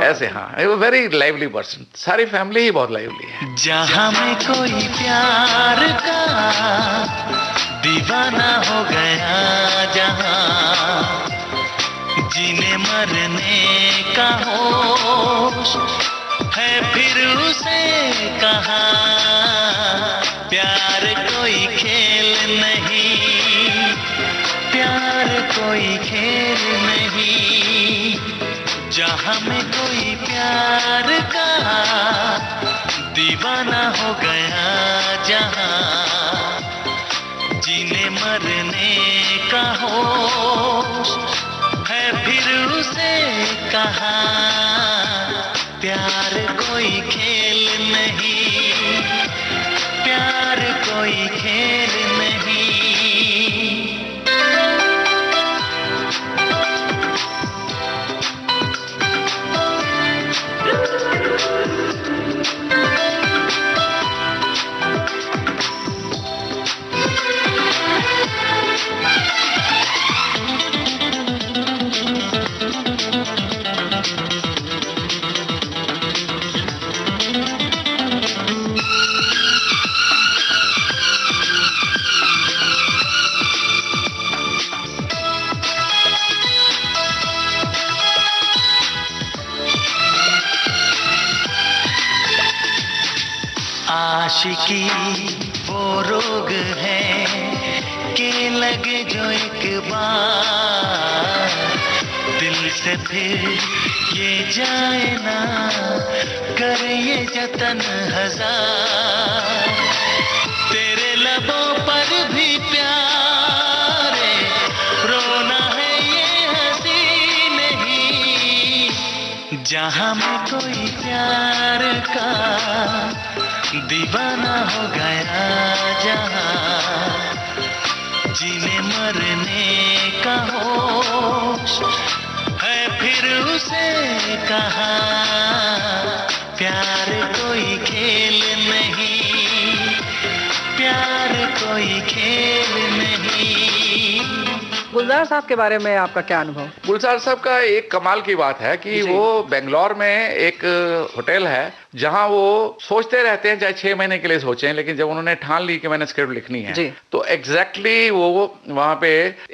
ऐसे। हाँ, वो वेरी लाइवली पर्सन, सारी फैमिली ही बहुत लाइवली है। जहाँ में कोई प्यार का दीवाना हो गया, जहाँ जीने मरने का होश है, फिर उसे कहा प्यार कोई खेल नहीं, प्यार कोई खेल नहीं। जहाँ में कोई प्यार का दीवाना हो गया, जहाँ जीने मरने का होश है, फिर उसे कहा प्यार कोई खेल नहीं, प्यार कोई खेल नहीं। आशिकी वो रोग है कि लगे जो एक बार दिल से फिर ये जाए ना, करे ये जतन हजार। तेरे लबों पर भी प्यारे रोना है ये हंसी नहीं। जहाँ में कोई प्यार का दीवाना हो गया, जहाँ जीने मरने का होश है, फिर उसे कहा प्यार कोई खेल नहीं, प्यार कोई खेल नहीं। गुलजार साहब के बारे में आपका क्या अनुभव? गुलजार साहब का एक कमाल की बात है कि वो बेंगलोर में एक होटल है जहां वो सोचते रहते हैं, चाहे 6 महीने के लिए सोचें, लेकिन जब उन्होंने ठान ली कि मैंने स्क्रिप्ट लिखनी है तो एग्जैक्टली वो वहां पे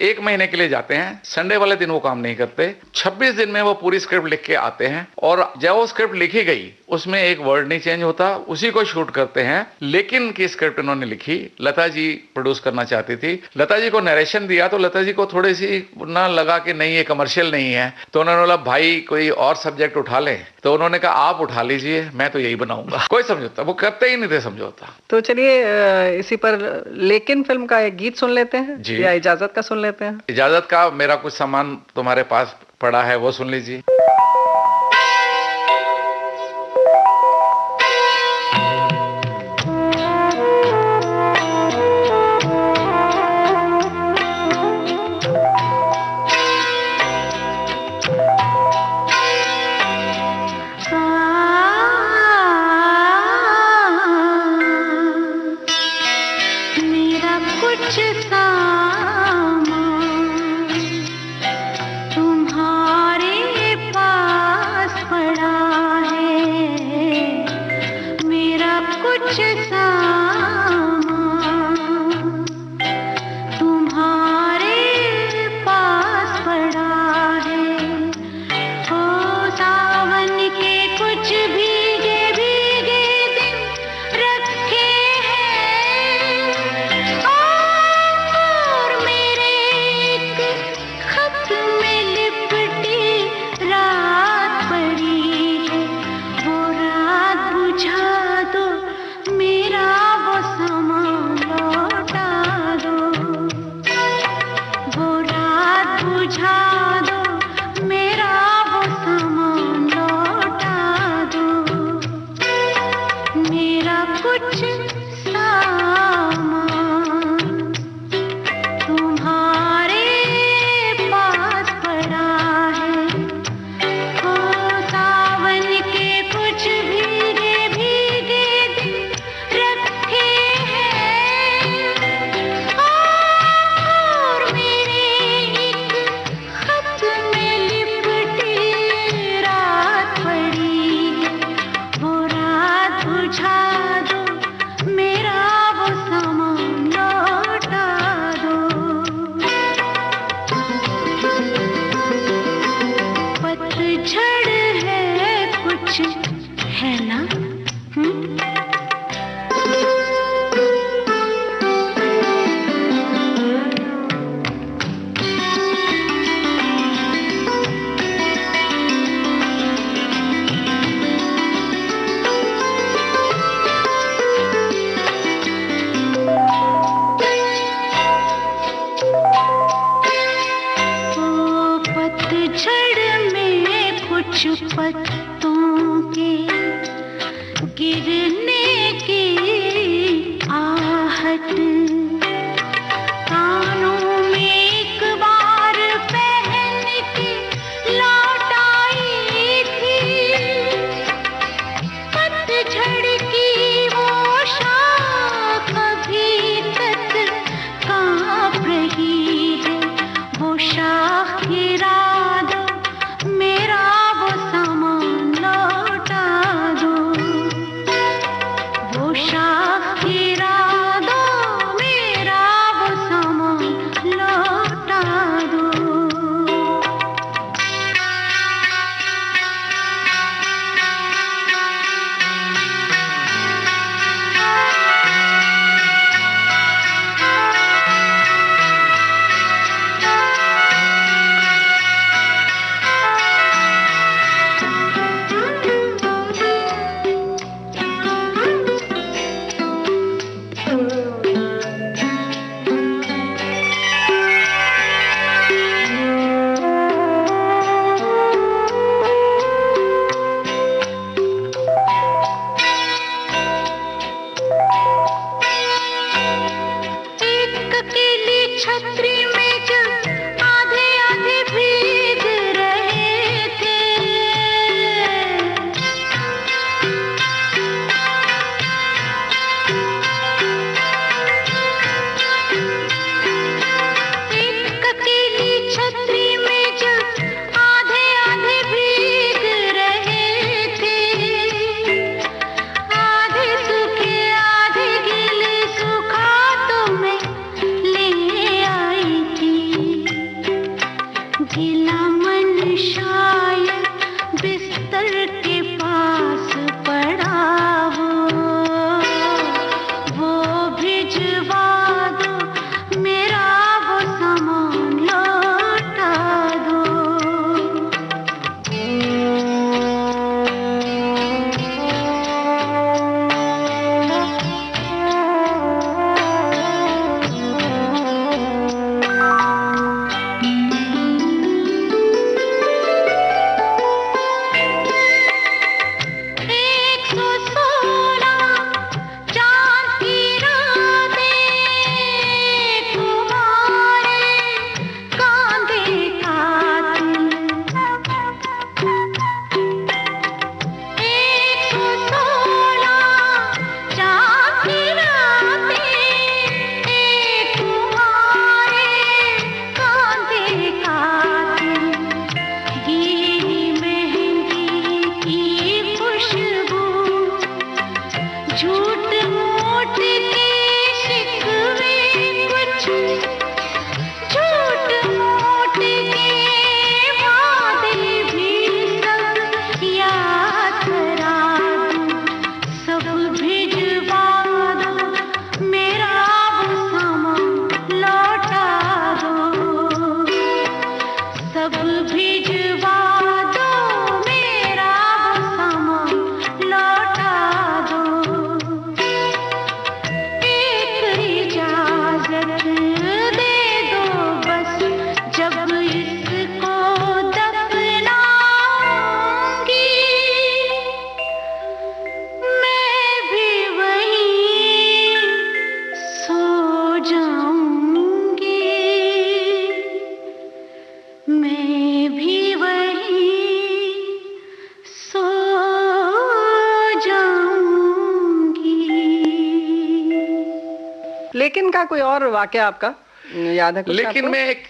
1 महीने के लिए जाते हैं। संडे वाले दिन वो काम नहीं करते, 26 दिन में वो पूरी स्क्रिप्ट लिख के आते हैं, और जब वो स्क्रिप्ट लिखी गई उसमें एक वर्ड नहीं चेंज होता, उसी को शूट करते हैं। लेकिन की स्क्रिप्ट उन्होंने लिखी, लता जी प्रोड्यूस करना चाहती थी, लता जी को नरेशन दिया तो लता जी को थोड़ी सी ना लगा कि नहीं ये कमर्शियल नहीं है, तो उन्होंने बोला भाई कोई और सब्जेक्ट उठा लें, तो उन्होंने कहा आप उठा लीजिए, मैं तो यही बनाऊंगा। कोई समझौता, वो करते ही नहीं थे समझौता। तो चलिए इसी पर लेकिन फिल्म का एक गीत सुन लेते हैं जी। या इजाजत का सुन लेते हैं। इजाजत का मेरा कुछ सामान तुम्हारे पास पड़ा है वो सुन लीजिए। लेकिन का कोई और वाकया आपका याद है कुछ लेकिन आपको? में एक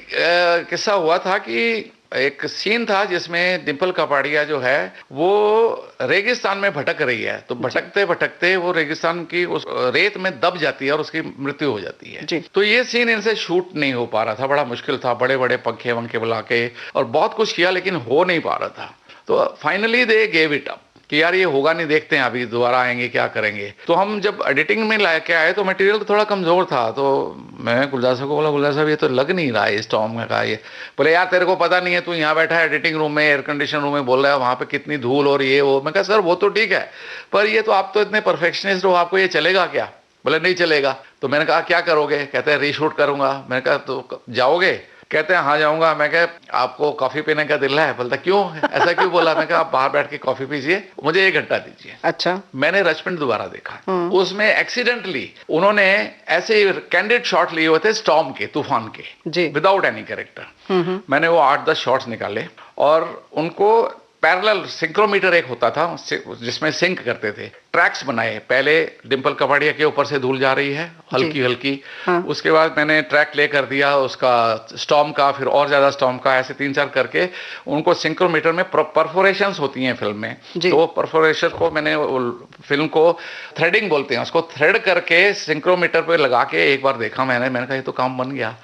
किस्सा हुआ था कि एक सीन था जिसमें डिम्पल कपाड़िया जो है वो रेगिस्तान में भटक रही है, तो भटकते भटकते वो रेगिस्तान की उस रेत में दब जाती है और उसकी मृत्यु हो जाती है जी। तो ये सीन इनसे शूट नहीं हो पा रहा था, बड़ा मुश्किल था, बड़े बड़े पंखे वंखे बुला के और बहुत कुछ किया लेकिन हो नहीं पा रहा था। तो finally they gave it up कि यार ये होगा नहीं, देखते हैं अभी दोबारा आएंगे क्या करेंगे। तो हम जब एडिटिंग में लाके आए तो मटेरियल तो थोड़ा कमजोर था, तो मैं गुलजार साहब को बोला, गुलजार साहब ये तो लग नहीं रहा है स्टॉर्म का। ये बोले यार तेरे को पता नहीं है, तू यहाँ बैठा है एडिटिंग रूम में, एयर कंडीशन रूम में बोल रहा है वहां पे कितनी धूल और ये वो। मैं कहा सर वो तो ठीक है, पर ये तो आप तो इतने परफेक्शनिस्ट हो, आपको ये चलेगा क्या? बोले नहीं चलेगा। तो मैंने कहा क्या करोगे? कहते हैं रीशूट करूंगा। मैंने कहा तो जाओगे? कहते हैं हाँ जाऊंगा। मैं कहा आपको कॉफी पीने का दिल है? बोलता क्यों, ऐसा क्यों बोला? मैं कहा आप बाहर बैठ के कॉफी पीजिए, मुझे 1 घंटा दीजिए। अच्छा। मैंने रचमेंट दोबारा देखा, उसमें एक्सीडेंटली उन्होंने ऐसे कैंडिड शॉट लिए हुए थे स्टॉर्म के, तूफान के, विदाउट एनी कैरेक्टर। मैंने वो 8-10 शॉट्स निकाले और उनको पैरेलल सिंक्रोमीटर एक होता था जिसमें सिंक करते थे, ट्रैक्स बनाए। पहले डिम्पल कपाड़िया के ऊपर से धूल जा रही है हल्की हल्की, हाँ। उसके बाद मैंने ट्रैक ले कर दिया उसका स्टॉर्म का, फिर और ज्यादा स्टॉर्म का, ऐसे 3-4 करके उनको सिंक्रोमीटर में परफोरेशंस होती हैं फिल्म में, तो परफोरेशन को मैंने फिल्म को थ्रेडिंग बोलते हैं उसको, थ्रेड करके सिंक्रोमीटर पे लगा के एक बार देखा मैंने कहा ये तो काम बन गया।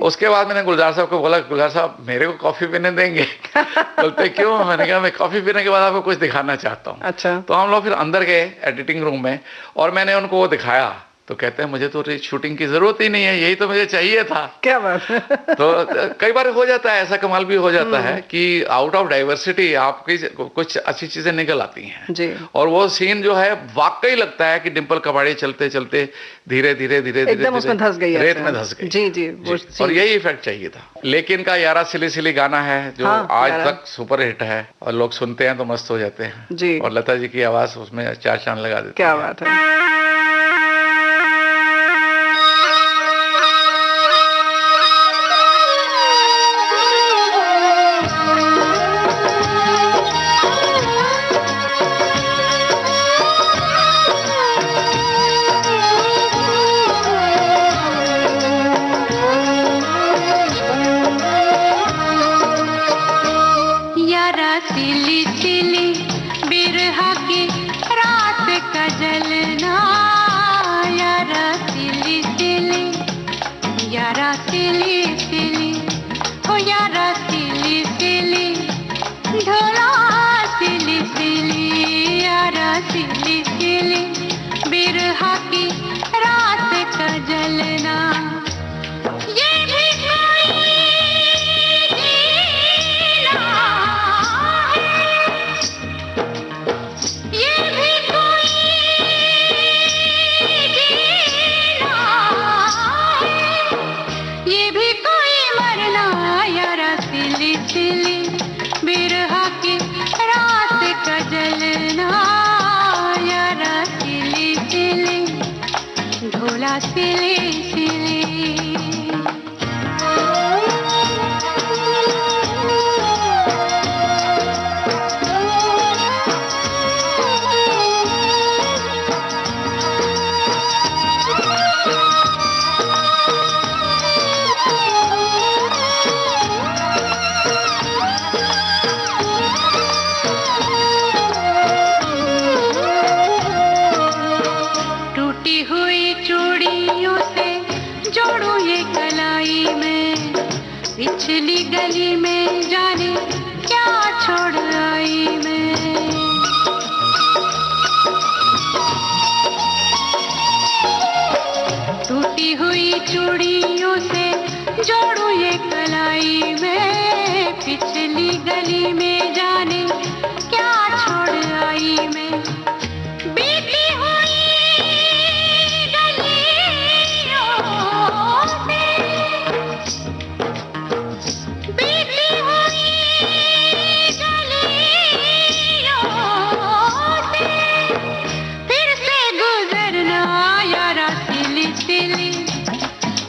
उसके बाद मैंने गुलजार साहब को बोला, गुलजार साहब मेरे को कॉफी पीने देंगे? बोलते क्यों? मैंने कहा मैं कॉफी पीने के बाद आपको कुछ दिखाना चाहता हूँ। अच्छा। तो हम लोग फिर अंदर गए एडिटिंग रूम में और मैंने उनको वो दिखाया, तो कहते हैं मुझे तो शूटिंग की जरूरत ही नहीं है, यही तो मुझे चाहिए था। क्या बात है। तो कई बार हो जाता है ऐसा, कमाल भी हो जाता है कि आउट ऑफ डाइवर्सिटी आपकी कुछ अच्छी चीजें निकल आती हैं जी। और वो सीन जो है वाकई लगता है कि डिम्पल कपाड़िया चलते चलते धीरे धीरे धीरे एकदम उसमें धंस गई, रेत में धंस गई। जी जी, और यही इफेक्ट चाहिए था। लेकिन का यारा सिली सिली गाना है जो आज तक सुपर हिट है और लोग सुनते हैं तो मस्त हो जाते हैं जी। और लता जी की आवाज उसमें 4 चांद लगा देती है। क्या बात है।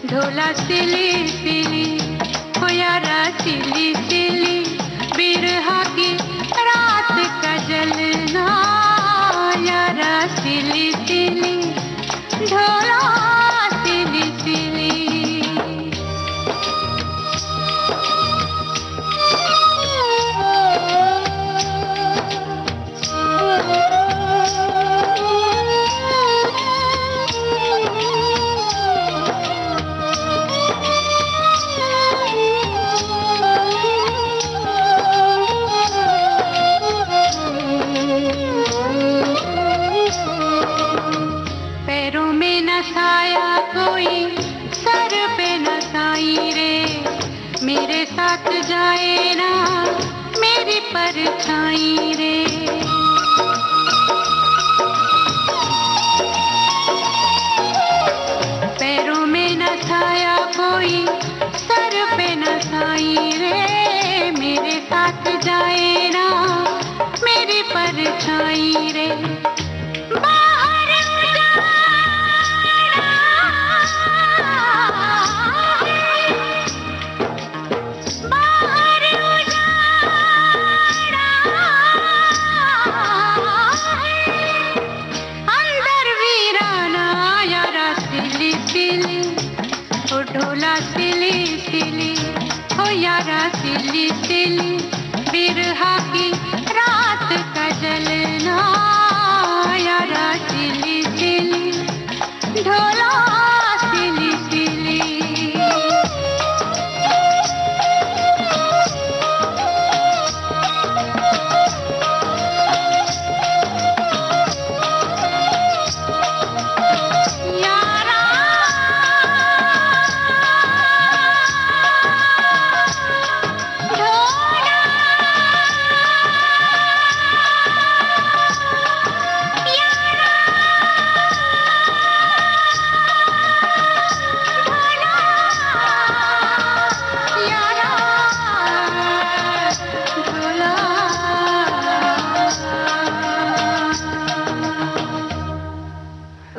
ढोला सिली साया कोई सर पे न साई रे, मेरे साथ जाए ना मेरी परछाई रे। पैरों में न साया कोई सर पे न साई रे, मेरे साथ जाए ना मेरी परछाई रे। बाहर उजाला, बाहर उजाला है, अंदर वीराना यारा सिली सिली, ओ ढोला सिली सिली, ओ यारा सिली सिली, बिरहा की रात का जलना यारा सिली सिली, ढोला सिली सिली। यारा ढोला,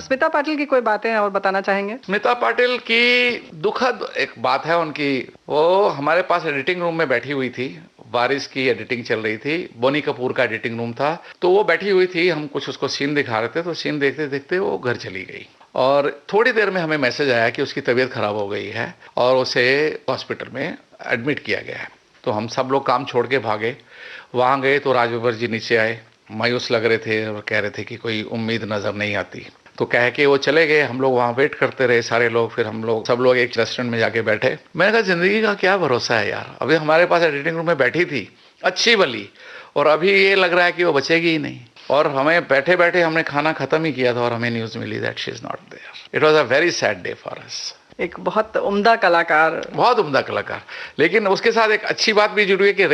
स्मिता पाटिल की कोई बातें और बताना चाहेंगे? स्मिता पाटिल की दुखद एक बात है उनकी, वो हमारे पास एडिटिंग रूम में बैठी हुई थी, वारिस की एडिटिंग चल रही थी, बोनी कपूर का एडिटिंग रूम था, तो वो बैठी हुई थी, हम कुछ उसको सीन दिखा रहे थे, तो सीन देखते देखते वो घर चली गई और थोड़ी देर में हमें मैसेज आया कि उसकी तबीयत खराब हो गई है और उसे हॉस्पिटल में एडमिट किया गया है। तो हम सब लोग काम छोड़ के भागे, वहाँ गए तो राजबब्बर जी नीचे आए, मायूस लग रहे थे और कह रहे थे कि कोई उम्मीद नजर नहीं आती, तो कह के वो चले गए। हम लोग वहाँ वेट करते रहे सारे लोग, फिर हम लोग सब लोग एक रेस्टोरेंट में जाके बैठे। मैंने कहा जिंदगी का क्या भरोसा है यार, अभी हमारे पास एडिटिंग रूम में बैठी थी अच्छी भली, और अभी ये लग रहा है कि वो बचेगी ही नहीं। और हमें बैठे बैठे हमने खाना खत्म ही किया था और हमें न्यूज मिली that she is not there. It was a very sad day for us. एक बहुत उम्दा कलाकार, बहुत उम्दा कलाकार। लेकिन उसके साथ एक अच्छी बात भी जुड़ी है कि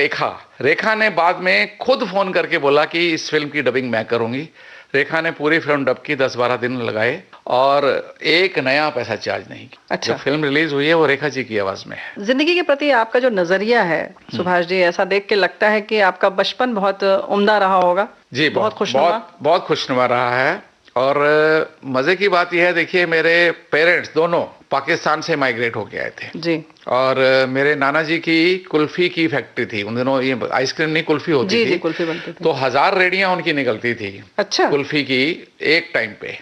रेखा ने बाद में खुद फोन करके बोला कि इस फिल्म की डबिंग मैं करूंगी। रेखा ने पूरी फिल्म डब की, 10-12 दिन लगाए और एक नया पैसा चार्ज नहीं किया। अच्छा। जो फिल्म रिलीज हुई है वो रेखा जी की आवाज में है। जिंदगी के प्रति आपका जो नजरिया है सुभाष जी, ऐसा देख के लगता है कि आपका बचपन बहुत उम्दा रहा होगा। जी, बहुत खुशनुमा। बहुत खुशनुमा रहा है। और मजे की बात यह है, देखिए मेरे पेरेंट्स दोनों पाकिस्तान से माइग्रेट होके आए थे जी। और मेरे नाना जी की कुल्फी की फैक्ट्री थी उन दिनों, ये आइसक्रीम नहीं कुल्फी होती जी, थी। जी, कुल्फी बनती थी। तो 1000 रेडियां उनकी निकलती थी। अच्छा। कुल्फी की एक टाइम पे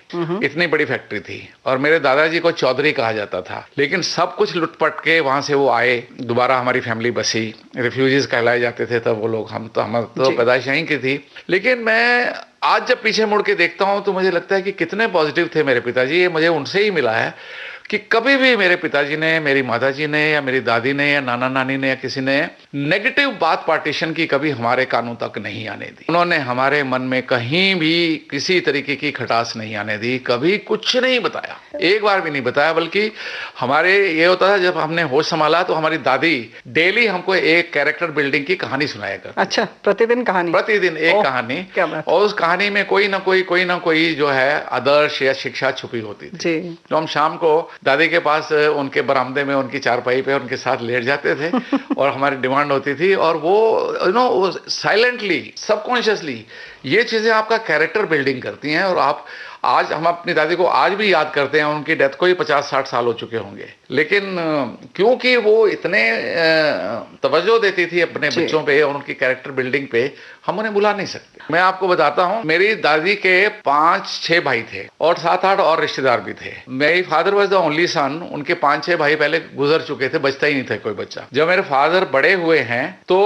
इतनी बड़ी फैक्ट्री थी। और मेरे दादाजी को चौधरी कहा जाता था, लेकिन सब कुछ लुटपट के वहां से वो आए, दोबारा हमारी फैमिली बसी, रिफ्यूजीज कहलाए जाते थे तब वो लोग। हम तो पैदाइश यहीं की थी। लेकिन मैं आज जब पीछे मुड़ के देखता हूं तो मुझे लगता है कि कितने पॉजिटिव थे मेरे पिताजी। ये मुझे उनसे ही मिला है कि कभी भी मेरे पिताजी ने, मेरी माताजी ने या मेरी दादी ने या नाना नानी ने या किसी ने नेगेटिव बात पार्टीशन की कभी हमारे कानों तक नहीं आने दी। उन्होंने हमारे मन में कहीं भी किसी तरीके की खटास नहीं आने दी, कभी कुछ नहीं बताया, एक बार भी नहीं बताया। बल्कि हमारे ये होता था, जब हमने होश संभाला तो हमारी दादी डेली हमको एक कैरेक्टर बिल्डिंग की कहानी सुनाया करती। अच्छा, प्रतिदिन कहानी? प्रतिदिन एक कहानी। और उस कहानी में कोई ना कोई जो है आदर्श या शिक्षा छुपी होती थी। तो हम शाम को दादी के पास उनके बरामदे में उनकी चारपाई पे उनके साथ लेट जाते थे और हमारी डिमांड होती थी। और वो साइलेंटली, सबकॉन्शियसली ये चीजें आपका कैरेक्टर बिल्डिंग करती हैं। और आप आज, हम अपनी दादी को आज भी याद करते हैं, उनकी डेथ को ही 50-60 साल हो चुके होंगे, लेकिन क्योंकि वो इतने तवज्जो देती थी अपने बच्चों पे और उनकी कैरेक्टर बिल्डिंग पे, हम उन्हें भुला नहीं सकते। मैं आपको बताता हूँ, मेरी दादी के 5-6 भाई थे और 7-8 और रिश्तेदार भी थे। मेरी father was the only son. उनके 5-6 भाई पहले गुजर चुके थे, बचता ही नहीं था कोई बच्चा। जब मेरे फादर बड़े हुए हैं तो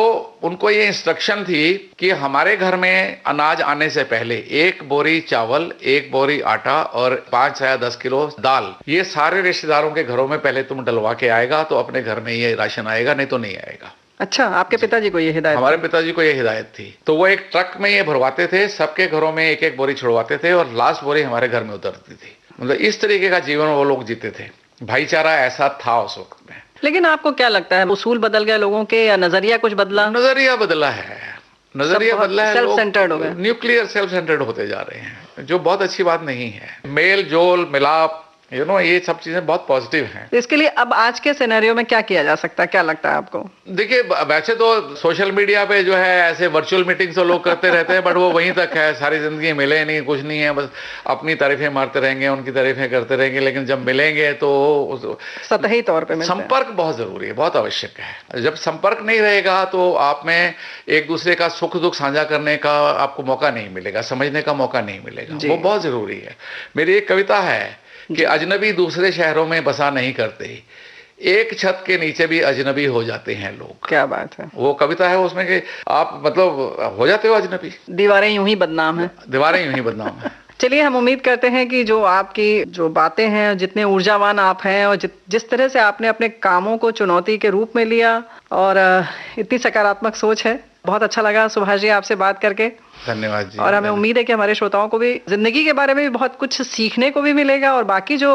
उनको ये इंस्ट्रक्शन थी कि हमारे घर में अनाज आने से पहले 1 बोरी चावल, 1 बोरी आटा और 5 या 10 किलो दाल, ये सारे रिश्तेदारों के घरों में पहले तुम डलवा के आएगा तो अपने घर में ये राशन आएगा, नहीं तो नहीं आएगा। अच्छा, आपके पिताजी को ये हिदायत? हमारे पिताजी को ये हिदायत थी। तो वो एक ट्रक में ये भरवाते थे, सबके घरों में 1-1 बोरी छुड़वाते थे और लास्ट बोरी हमारे घर में उतरती थी। मतलब इस तरीके का जीवन वो लोग जीते थे, भाईचारा ऐसा था उस वक्त में। लेकिन आपको क्या लगता है, उसूल बदल गए लोगों के या नजरिया कुछ बदला? नजरिया बदला है, नजरिया बदला है, सेल्फ सेंटर्ड हो गए, न्यूक्लियर सेल्फ सेंटर्ड होते जा रहे हैं, जो बहुत अच्छी बात नहीं है। मेल जोल मिलाप, ये सब चीजें बहुत पॉजिटिव हैं। इसके लिए अब आज के सिनेरियो में क्या किया जा सकता है, क्या लगता है आपको? देखिए, वैसे तो सोशल मीडिया पे जो है ऐसे वर्चुअल मीटिंग्स तो लोग करते रहते हैं, बट वो वहीं तक है, सारी जिंदगी मिले नहीं, कुछ नहीं है, बस अपनी तारीफें मारते रहेंगे, उनकी तारीफें करते रहेंगे, लेकिन जब मिलेंगे तो सतही तौर पे संपर्क बहुत जरूरी है, बहुत आवश्यक है। जब संपर्क नहीं रहेगा तो आप में एक दूसरे का सुख दुख साझा करने का आपको मौका नहीं मिलेगा, समझने का मौका नहीं मिलेगा, वो बहुत जरूरी है। मेरी एक कविता है कि अजनबी दूसरे शहरों में बसा नहीं करते, एक छत के नीचे भी अजनबी हो जाते हैं लोग। क्या बात है, वो कविता है उसमें कि आप मतलब हो जाते हो अजनबी, दीवारें यूं ही बदनाम है, दीवारें यूं ही बदनाम है। चलिए, हम उम्मीद करते हैं कि जो आपकी जो बातें हैं, जितने ऊर्जावान आप हैं और जिस तरह से आपने अपने कामों को चुनौती के रूप में लिया और इतनी सकारात्मक सोच है, बहुत अच्छा लगा सुभाष जी आपसे बात करके। धन्यवाद जी। और हमें उम्मीद है कि हमारे श्रोताओं को भी जिंदगी के बारे में भी बहुत कुछ सीखने को भी मिलेगा, और बाकी जो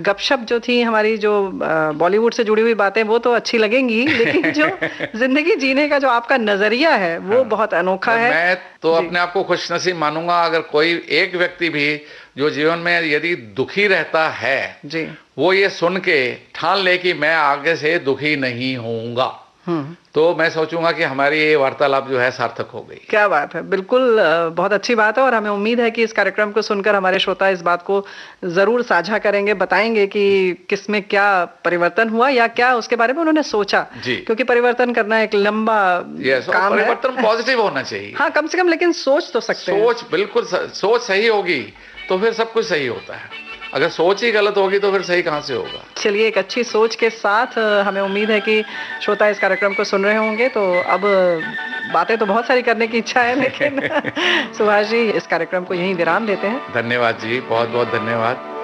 गपशप जो थी हमारी, जो बॉलीवुड से जुड़ी हुई बातें, वो तो अच्छी लगेंगी, लेकिन जो जिंदगी जीने का जो आपका नजरिया है वो बहुत अनोखा है। मैं तो अपने आप को खुशनसीब मानूंगा अगर कोई एक व्यक्ति भी जो जीवन में यदि दुखी रहता है जी, वो ये सुन के ठान ले कि मैं आगे से दुखी नहीं होऊंगा, तो मैं सोचूंगा कि हमारी ये वार्तालाप जो है सार्थक हो गई। क्या बात है, बिल्कुल बहुत अच्छी बात है। और हमें उम्मीद है कि इस कार्यक्रम को सुनकर हमारे श्रोता इस बात को जरूर साझा करेंगे, बताएंगे कि किसमें क्या परिवर्तन हुआ या क्या उसके बारे में उन्होंने सोचा, क्योंकि परिवर्तन करना एक लंबा काम है। परिवर्तन पॉजिटिव होना चाहिए, हाँ, कम से कम, लेकिन सोच तो सकते हैं। सोच बिल्कुल, सोच सही होगी तो फिर सब कुछ सही होता है, अगर सोच ही गलत होगी तो फिर सही कहां से होगा। चलिए, एक अच्छी सोच के साथ हमें उम्मीद है कि श्रोता इस कार्यक्रम को सुन रहे होंगे। तो अब बातें तो बहुत सारी करने की इच्छा है, लेकिन सुभाष जी, इस कार्यक्रम को यहीं विराम देते हैं। धन्यवाद जी, बहुत बहुत धन्यवाद।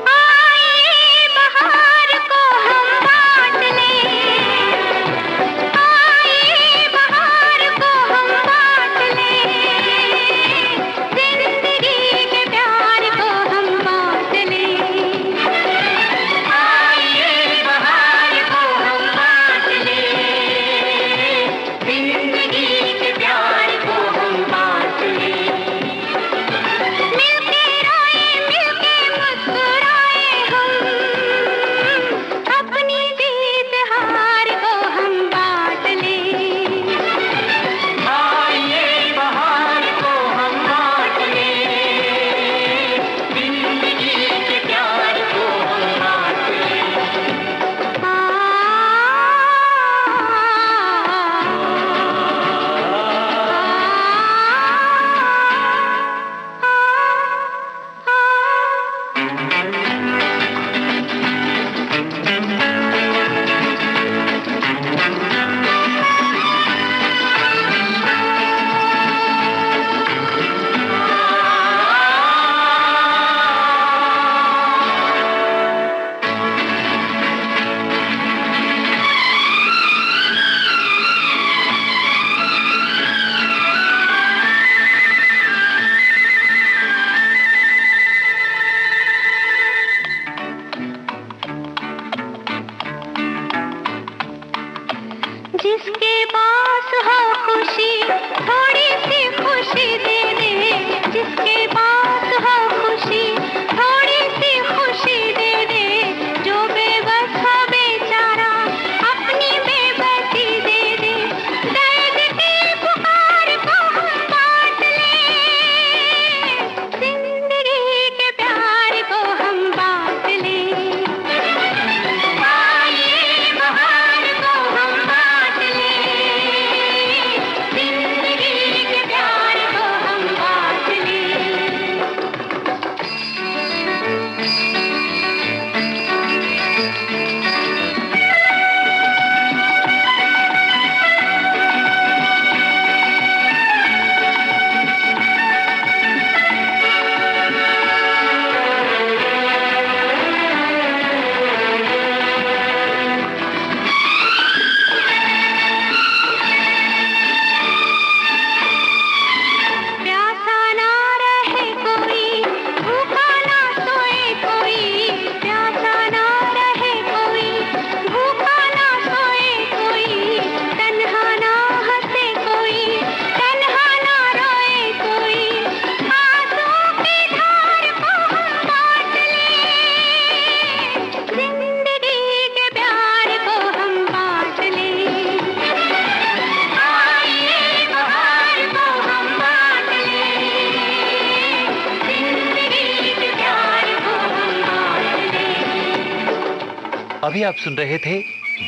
अभी आप सुन रहे थे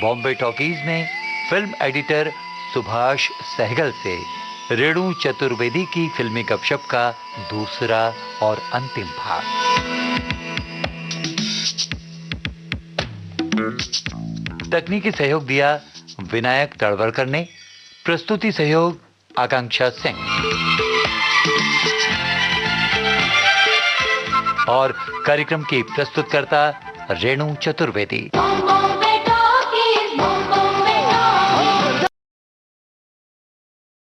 बॉम्बे टॉकीज में फिल्म एडिटर सुभाष सहगल से रेणु चतुर्वेदी की फिल्मी गपशप का दूसरा और अंतिम भाग। तकनीकी सहयोग दिया विनायक तड़वरकर ने, प्रस्तुति सहयोग आकांक्षा सिंह और कार्यक्रम की प्रस्तुतकर्ता रेणु चतुर्वेदी।